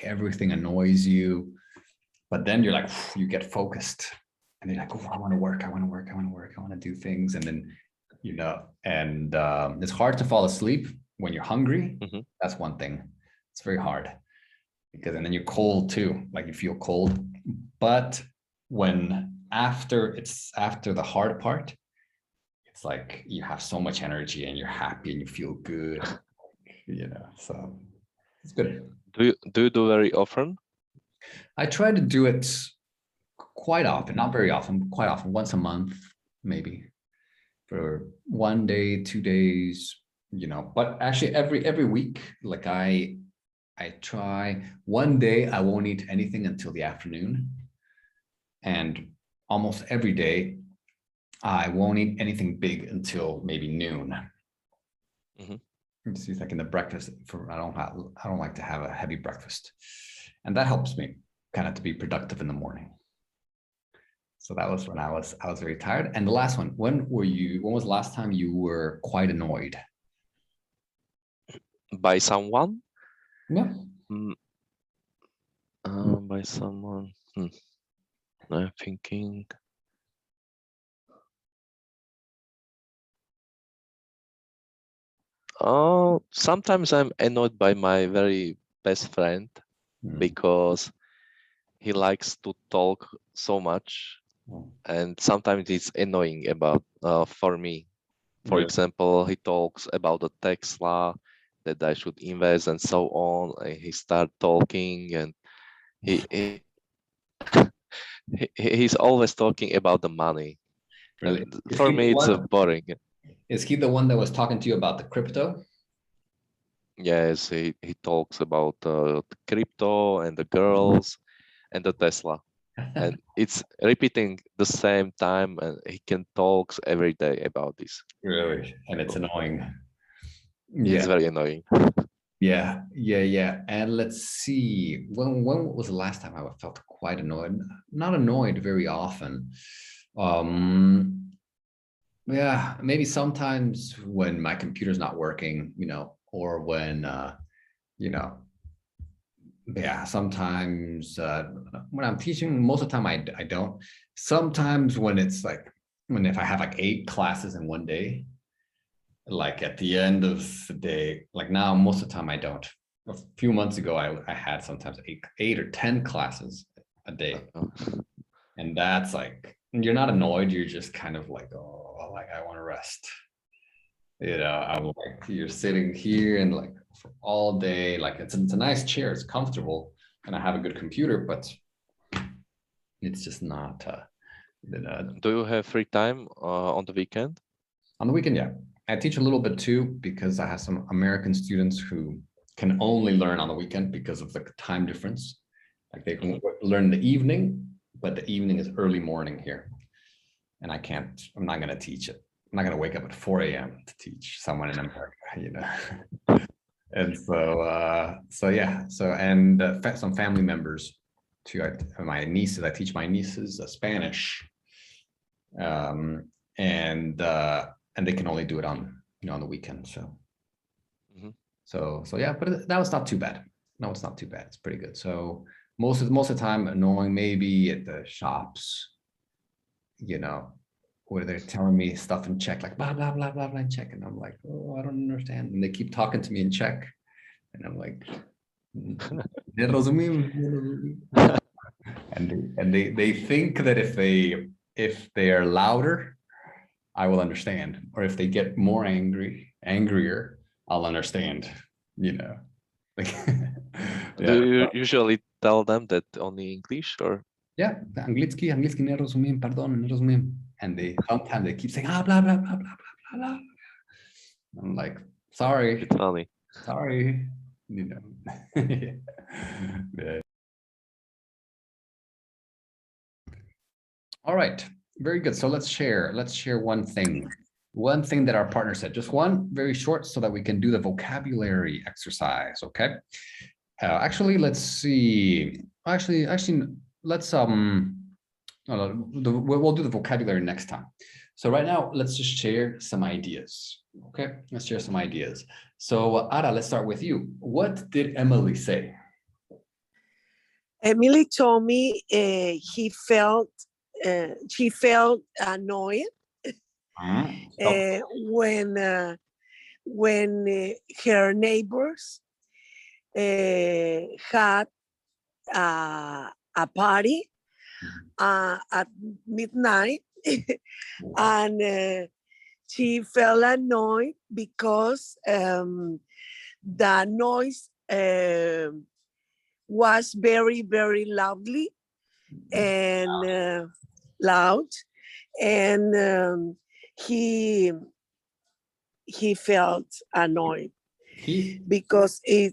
everything annoys you. But then you're you get focused and you're oh, I want to work, I want to do things. And then, and it's hard to fall asleep when you're hungry. That's one thing. It's very hard because, and then you're cold too. You feel cold, but after the hard part, it's you have so much energy and you're happy and you feel good, so it's good. Do you do very often? I try to do it quite often, not very often, but quite often, once a month, maybe for 1 day, 2 days, but actually every week, I try. One day I won't eat anything until the afternoon, and almost every day I won't eat anything big until maybe noon. See, in the breakfast, I don't like to have a heavy breakfast, and that helps me kind of to be productive in the morning. So that was when I was very tired. And the last one, when was the last time you were quite annoyed? By someone? Yeah. By someone. I'm thinking. Sometimes I'm annoyed by my very best friend because he likes to talk so much, and sometimes it's annoying for me. For example, he talks about the Tesla, that I should invest and so on. And he start talking, and he's always talking about the money. Really? For me, it's boring. Is he the one that was talking to you about the crypto? Yes, he talks about the crypto and the girls and the Tesla. And it's repeating the same time, and he can talk every day about this. Really? And it's annoying. It's very annoying. Yeah. And let's see, when was the last time I felt quite annoyed? Not annoyed very often. yeah, maybe sometimes when my computer's not working, or when, yeah, sometimes when I'm teaching, most of the time I don't. Sometimes when it's like, if I have like 8 classes in one day, like at the end of the day, like now, most of the time I don't. A few months ago, I had sometimes 8 or 10 classes a day. And that's like, you're not annoyed, you're just kind of like, oh, like I want to rest. I'm like, you're sitting here and like for all day, like it's a nice chair, it's comfortable, and I have a good computer, but it's just not. Do you have free time on the weekend? On the weekend, yeah. I teach a little bit too, because I have some American students who can only learn on the weekend because of the time difference. Like they can learn in the evening, but the evening is early morning here. And I'm not going to teach it. I'm not going to wake up at 4 a.m. to teach someone in America, And so yeah, and some family members too. My nieces, I teach my nieces Spanish, and they can only do it on on the weekend. So, so yeah, but that was not too bad. No, it's not too bad. It's pretty good. So most of the time, annoying maybe at the shops, where they're telling me stuff in Czech, like blah blah blah blah blah in Czech, and I'm like, oh, I don't understand, and they keep talking to me in Czech, and I'm like, nerozumím. And they think that if they are louder, I will understand, or if they get more angrier, I'll understand. Like, Do you usually tell them that only English, or? Yeah, anglicky nerozumím, pardon, nerozumím. And sometimes they keep saying, blah, blah, blah, blah, blah, blah, blah. I'm like, sorry. It's funny. Sorry. Yeah. All right, very good. So let's share one thing that our partner said, just one, very short, so that we can do the vocabulary exercise. Okay. Actually, let's see. Actually, let's we'll do the vocabulary next time. So right now, let's just share some ideas. Okay, let's share some ideas. So Ara, let's start with you. What did Emily say? Emily told me she felt annoyed when her neighbors had a party at midnight, and she felt annoyed because the noise was very, very loudly and loud, and he felt annoyed because she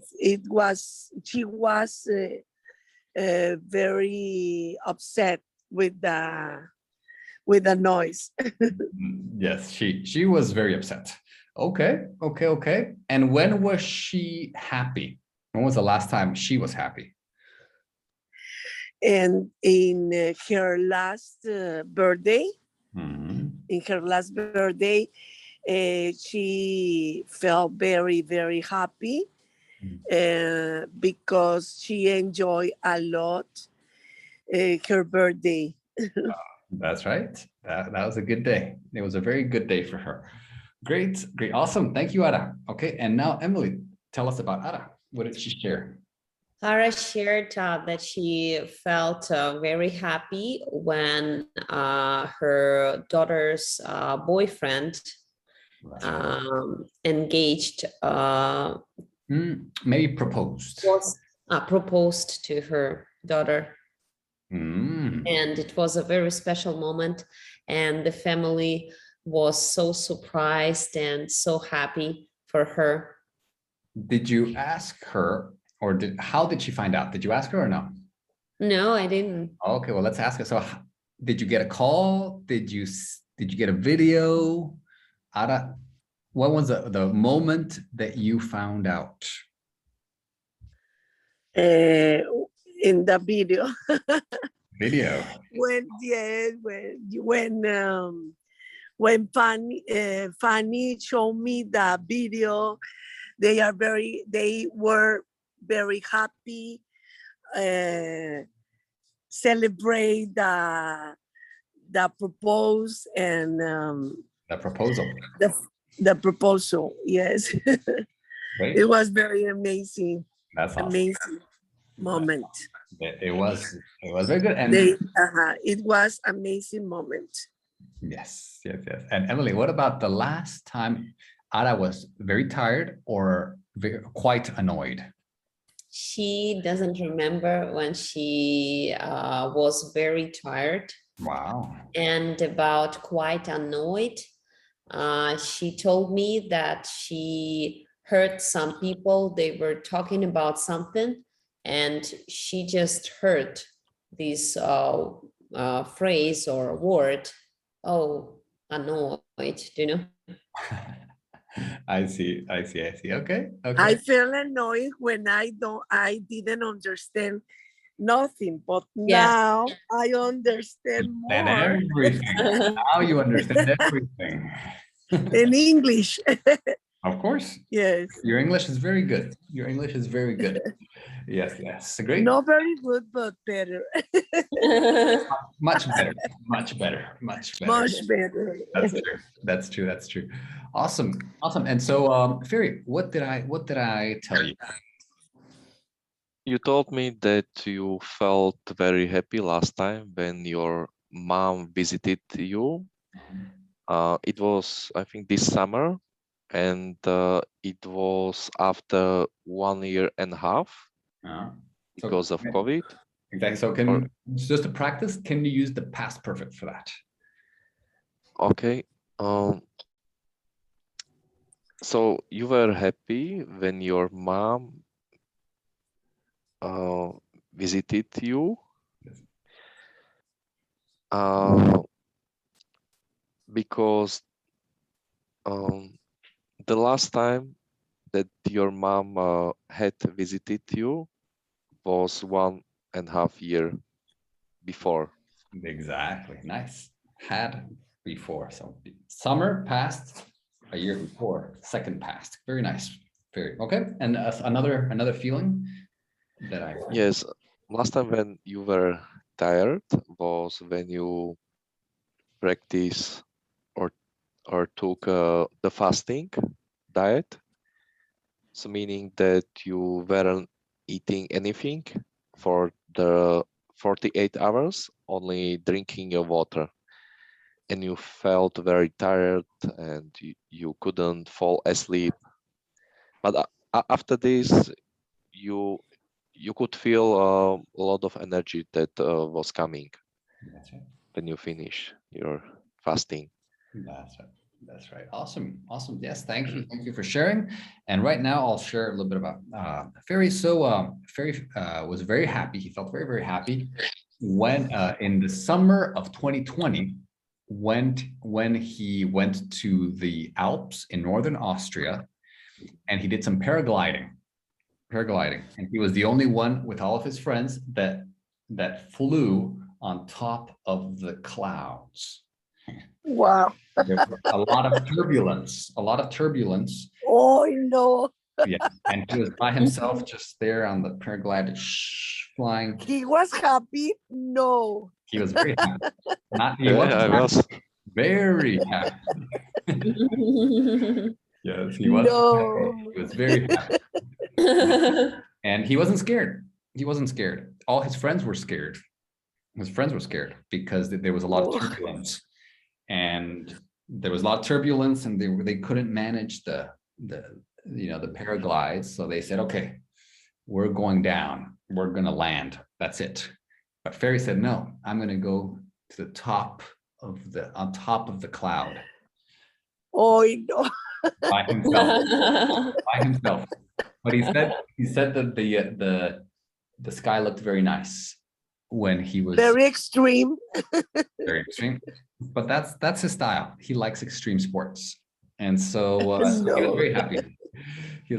was very upset with the noise. Yes, she was very upset. Okay. And when was she happy? When was the last time she was happy? And in her last birthday, she felt very, very happy because she enjoyed a lot her birthday. That's right. That was a good day. It was a very good day for her. Great. Awesome. Thank you, Ara. Okay. And now, Emily, tell us about Ara. What did she share? Ara shared that she felt very happy when her daughter's boyfriend engaged. Maybe proposed. Was proposed to her daughter. And it was a very special moment, and the family was so surprised and so happy for her. Did you ask her, or how did she find out? Did you ask her or no? No, I didn't. Okay, well, let's ask her. So did you get a call? Did you get a video? What was the moment that you found out? In the video. when Fanny showed me the video, they were very happy, celebrate the propose and The proposal. the proposal. Yes, Right? it was very amazing, That's awesome. amazing moment. It was very good. And It was amazing moment. yes. And Emily, what about the last time Ada was very tired or quite annoyed? She doesn't remember when she was very tired. Wow. And about quite annoyed. She told me that she heard some people, they were talking about something, and she just heard this phrase or word, oh, annoyed, do you know? I see. Okay. I felt annoyed when I didn't understand nothing, but Yeah. now I understand And more everything. Now you understand everything. in English. Of course. Yes. Your English is very good. Your English is very good. Yes. Great. Not very good, but better. Much better. Much better. Much better. That's true. Awesome. And so, Ferry, what did I tell you? You told me that you felt very happy last time when your mom visited you. It was, I think, this summer, and it was after 1.5 years because of COVID. Exactly. So just to practice, can you use the past perfect for that? Okay. So you were happy when your mom visited you, because the last time that your mom had visited you was 1.5 years before. Exactly. Nice. Had before. So summer past, a year before, second past. Very nice. Very okay. And another feeling that I Yes, last time when you were tired was when you practice or took the fasting diet. So meaning that you weren't eating anything for the 48 hours, only drinking your water. And you felt very tired and you couldn't fall asleep. But after this, you could feel a lot of energy that was coming. That's right. When you finish your fasting. That's right. Awesome. Yes, thank you for sharing. And right now I'll share a little bit about Ferry. So Ferry was very happy. He felt very happy when in the summer of 2020 when he went to the Alps in northern Austria, and he did some paragliding, and he was the only one with all of his friends that flew on top of the clouds. Wow. There was a lot of turbulence. Oh no. Yeah, and he was by himself, just there on the paraglider, flying. He was happy? No. He was very happy. I was very happy. Yes, he was. No. He was very happy. And he wasn't scared. All his friends were scared. Because there was a lot of turbulence. And there was a lot of turbulence, and they couldn't manage the paraglides. So they said, okay, we're going down. We're going to land. That's it. But Ferry said, no, I'm going to go to the top of the cloud. Oh no. By himself. But he said that the sky looked very nice when he was very extreme. Very extreme. But that's his style. He likes extreme sports. And so he was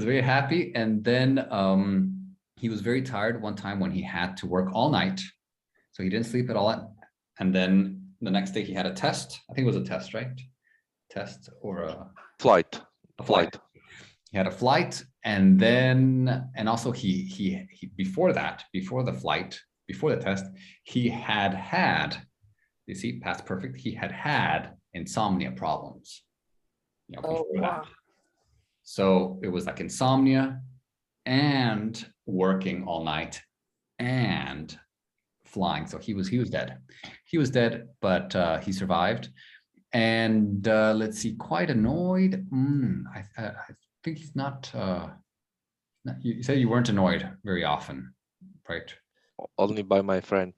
very happy. And then he was very tired one time when he had to work all night. So he didn't sleep at all. And then the next day he had a test. I think it was a test, right? test or a Flight. flight. He had a flight, and then, and also he before that, before the flight, before the test, he had, you see, past perfect, he had insomnia problems. You know, Oh, before that. wow. So it was like insomnia and working all night and flying. So he was dead. He was dead, but he survived. And let's see, quite annoyed. I think he's not. You said you weren't annoyed very often, right? Only by my friend.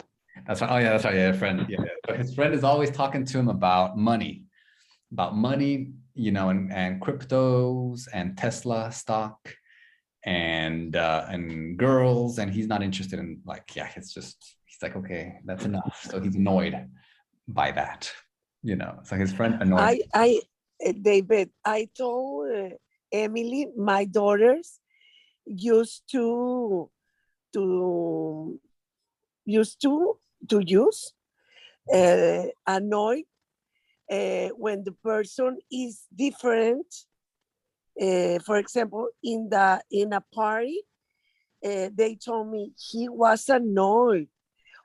That's right. Oh yeah, that's right. Yeah, friend. Yeah. So his friend is always talking to him about money, you know, and cryptos and Tesla stock and girls, and he's not interested in, like, yeah, it's just, he's like, okay, that's enough. So he's annoyed by that, you know. So his friend annoyed. David, I told Emily, my daughters used to use annoyed when the person is different. For example, in a party, they told me he was annoyed,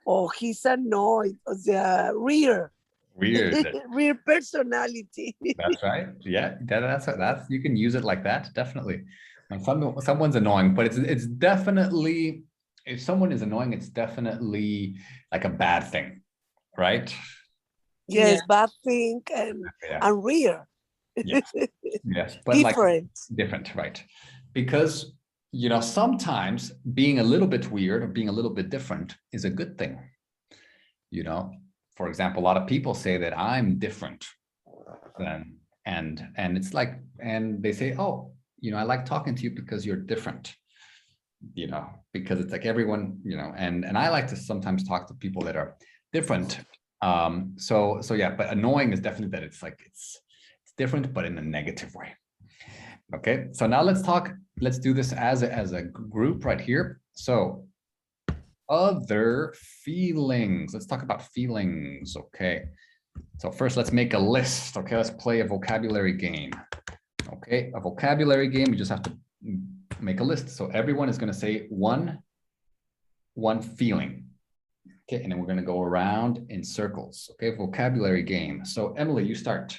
or he's annoyed, or the rear Weird. rear personality. That's right. Yeah, that's you can use it like that, definitely. When someone's annoying, but it's definitely, if someone is annoying, it's definitely like a bad thing, right? Yes, Yeah. bad thing and Yeah. rear. Yes. Yes, but like Different. right? Because, you know, sometimes being a little bit weird or being a little bit different is a good thing. You know, for example, a lot of people say that I'm different than, and it's like, and they say, oh, you know, I like talking to you because you're different, you know, because it's like everyone, you know, and I like to sometimes talk to people that are different. So yeah, but annoying is definitely that it's like, it's different, but in a negative way. Okay, so now let's do this as a group right here. So other feelings, let's talk about feelings. Okay, so first let's make a list. Okay, let's play a vocabulary game. Okay, a vocabulary game, you just have to make a list. So everyone is going to say one feeling. Okay, and then we're going to go around in circles. Okay, vocabulary game. So Emily, you start.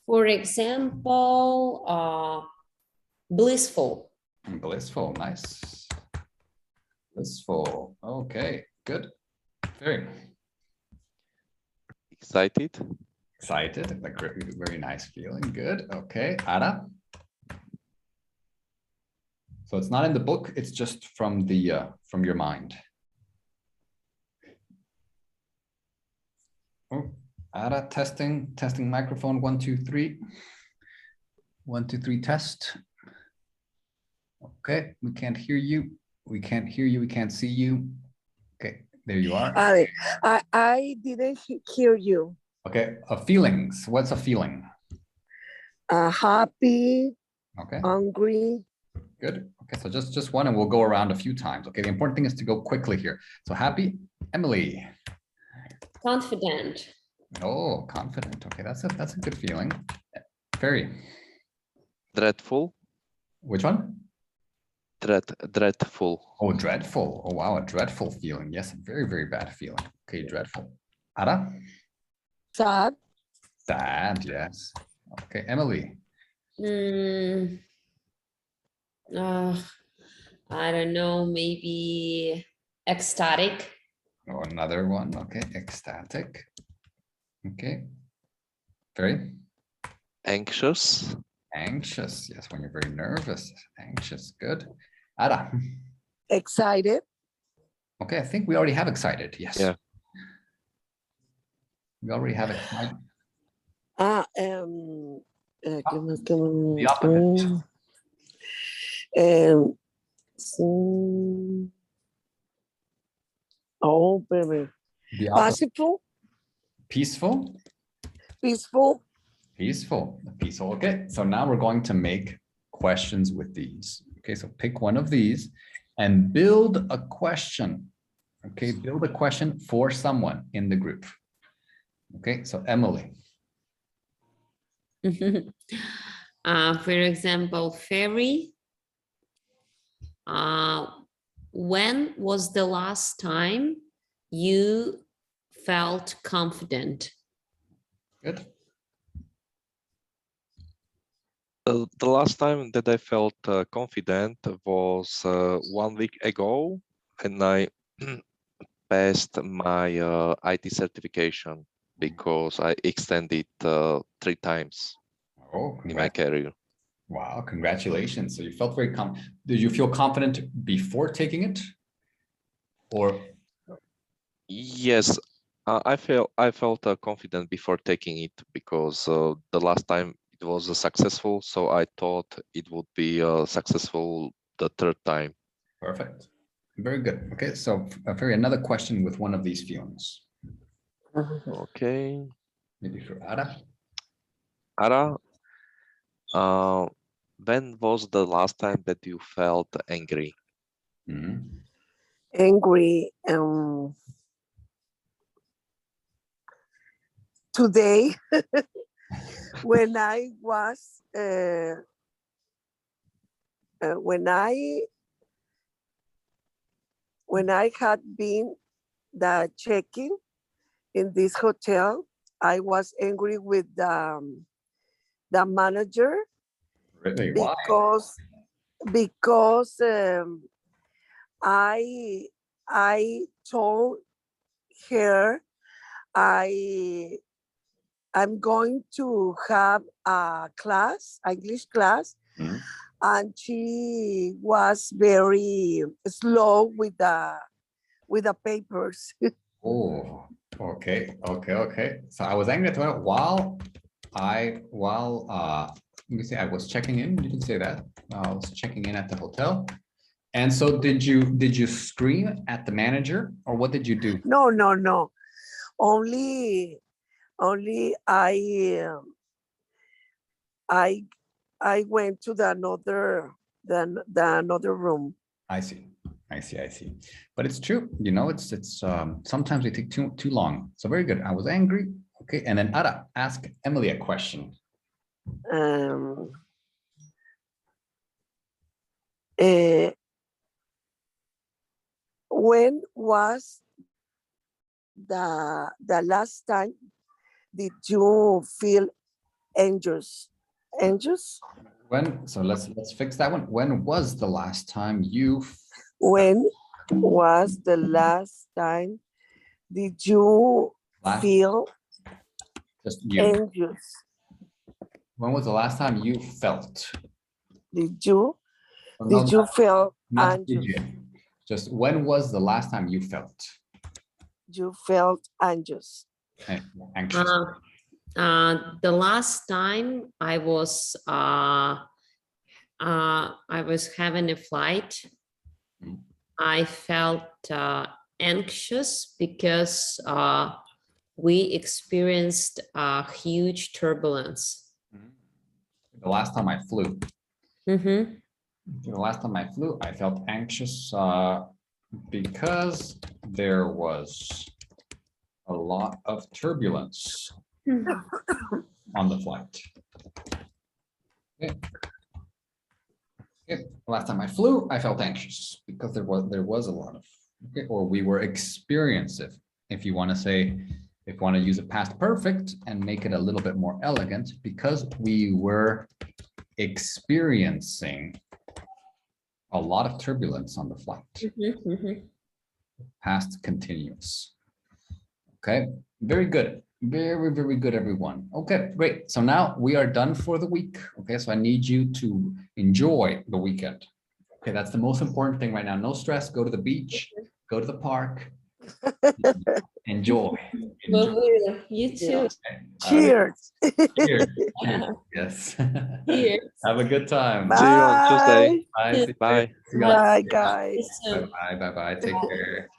For example, blissful. Blissful, nice. Blissful, okay, good. Very Excited. excited, like very nice feeling, good. Okay, Ada. So it's not in the book, it's just from your mind. Oh, Ada, testing microphone, 1 2 3. 1 2 3 test. Okay, we can't hear you. We can't hear you. We can't see you. Okay, there you are. I didn't hear you. Okay, feelings. What's a feeling? Happy, Okay, hungry. good. Okay, so just one, and we'll go around a few times. Okay, the important thing is to go quickly here. So happy, Emily. Confident. Oh, confident. Okay, that's a good feeling. Very. Dreadful. Which one? Dreadful. Oh, dreadful. Oh, wow, a dreadful feeling. Yes, a very bad feeling. Okay, dreadful. Ada? Sad. Sad, yes. Okay, Emily. I don't know, maybe ecstatic. Oh, another one. Okay, ecstatic. Okay. Very Anxious. anxious. Yes, when you're very nervous. Anxious. Good. Ada. Excited. Okay, I think we already have excited. Yes. Yeah. We already have excited. The opposite. Baby. The opposite. Peaceful. Peaceful. Peaceful. Peaceful. Okay, so now we're going to make questions with these. Okay, so pick one of these and build a question. Okay, build a question for someone in the group. Okay, so Emily. For example, Ferry, when was the last time you felt confident? Good. The last time that I felt confident was 1 week ago, and I passed my IT certification because I extended 3 times Oh, in my career. wow, congratulations. So you felt very confident. Did you feel confident before taking it? Or Yes, I felt confident before taking it because the last time it was successful, so I thought it would be successful the 3rd time. perfect. Very good. Okay, so Ferry, another question with one of these feelings. Okay, Maybe for Ada. Ara, when was the last time that you felt angry? Mhm. Angry. Today, when I was when I had been the checking in this hotel, I was angry with the manager Really? Why? because I told her I'm going to have a class, English class, Mhm. and she was very slow with the papers. Oh, okay. So I was angry at her while let me say I was checking in. You can say that. I was checking in at the hotel. And so did you scream at the manager or what did you do? No. Only I went to the another room. I see. But it's true, you know, it's sometimes they take too long. So very good. I was angry. Okay, and then Ada, ask Emily a question. Um, eh, when was the last time did you feel anxious? Anxious? So let's fix that one. When was the last time you When was the last time did you last feel just you? anxious? When was the last time you felt? Did you Oh, no, feel not did anxious? you. Just when was the last time you felt You felt anxious. anxious? The last time I was having a flight, Mm. I felt anxious because we experienced a huge turbulence. The last time I flew. Mhm. The last time I flew, I felt anxious because there was a lot of turbulence on the flight. Okay. Okay. Last time I flew, I felt anxious because there was a lot of, okay, or we were experiencing. If you want to say, if you want to use a past perfect and make it a little bit more elegant, because we were experiencing a lot of turbulence on the flight. Past continuous. Okay, very good. Very good, everyone. Okay, great. So now we are done for the week. Okay, so I need you to enjoy the weekend. Okay, that's the most important thing right now. No stress. Go to the beach, go to the park. Enjoy. Well, you too. Okay. Cheers. Cheers. Yes. Cheers. Have a good time. See you on Tuesday. Bye. Bye. Bye. See you on Bye, Tuesday. guys. Bye. Take care.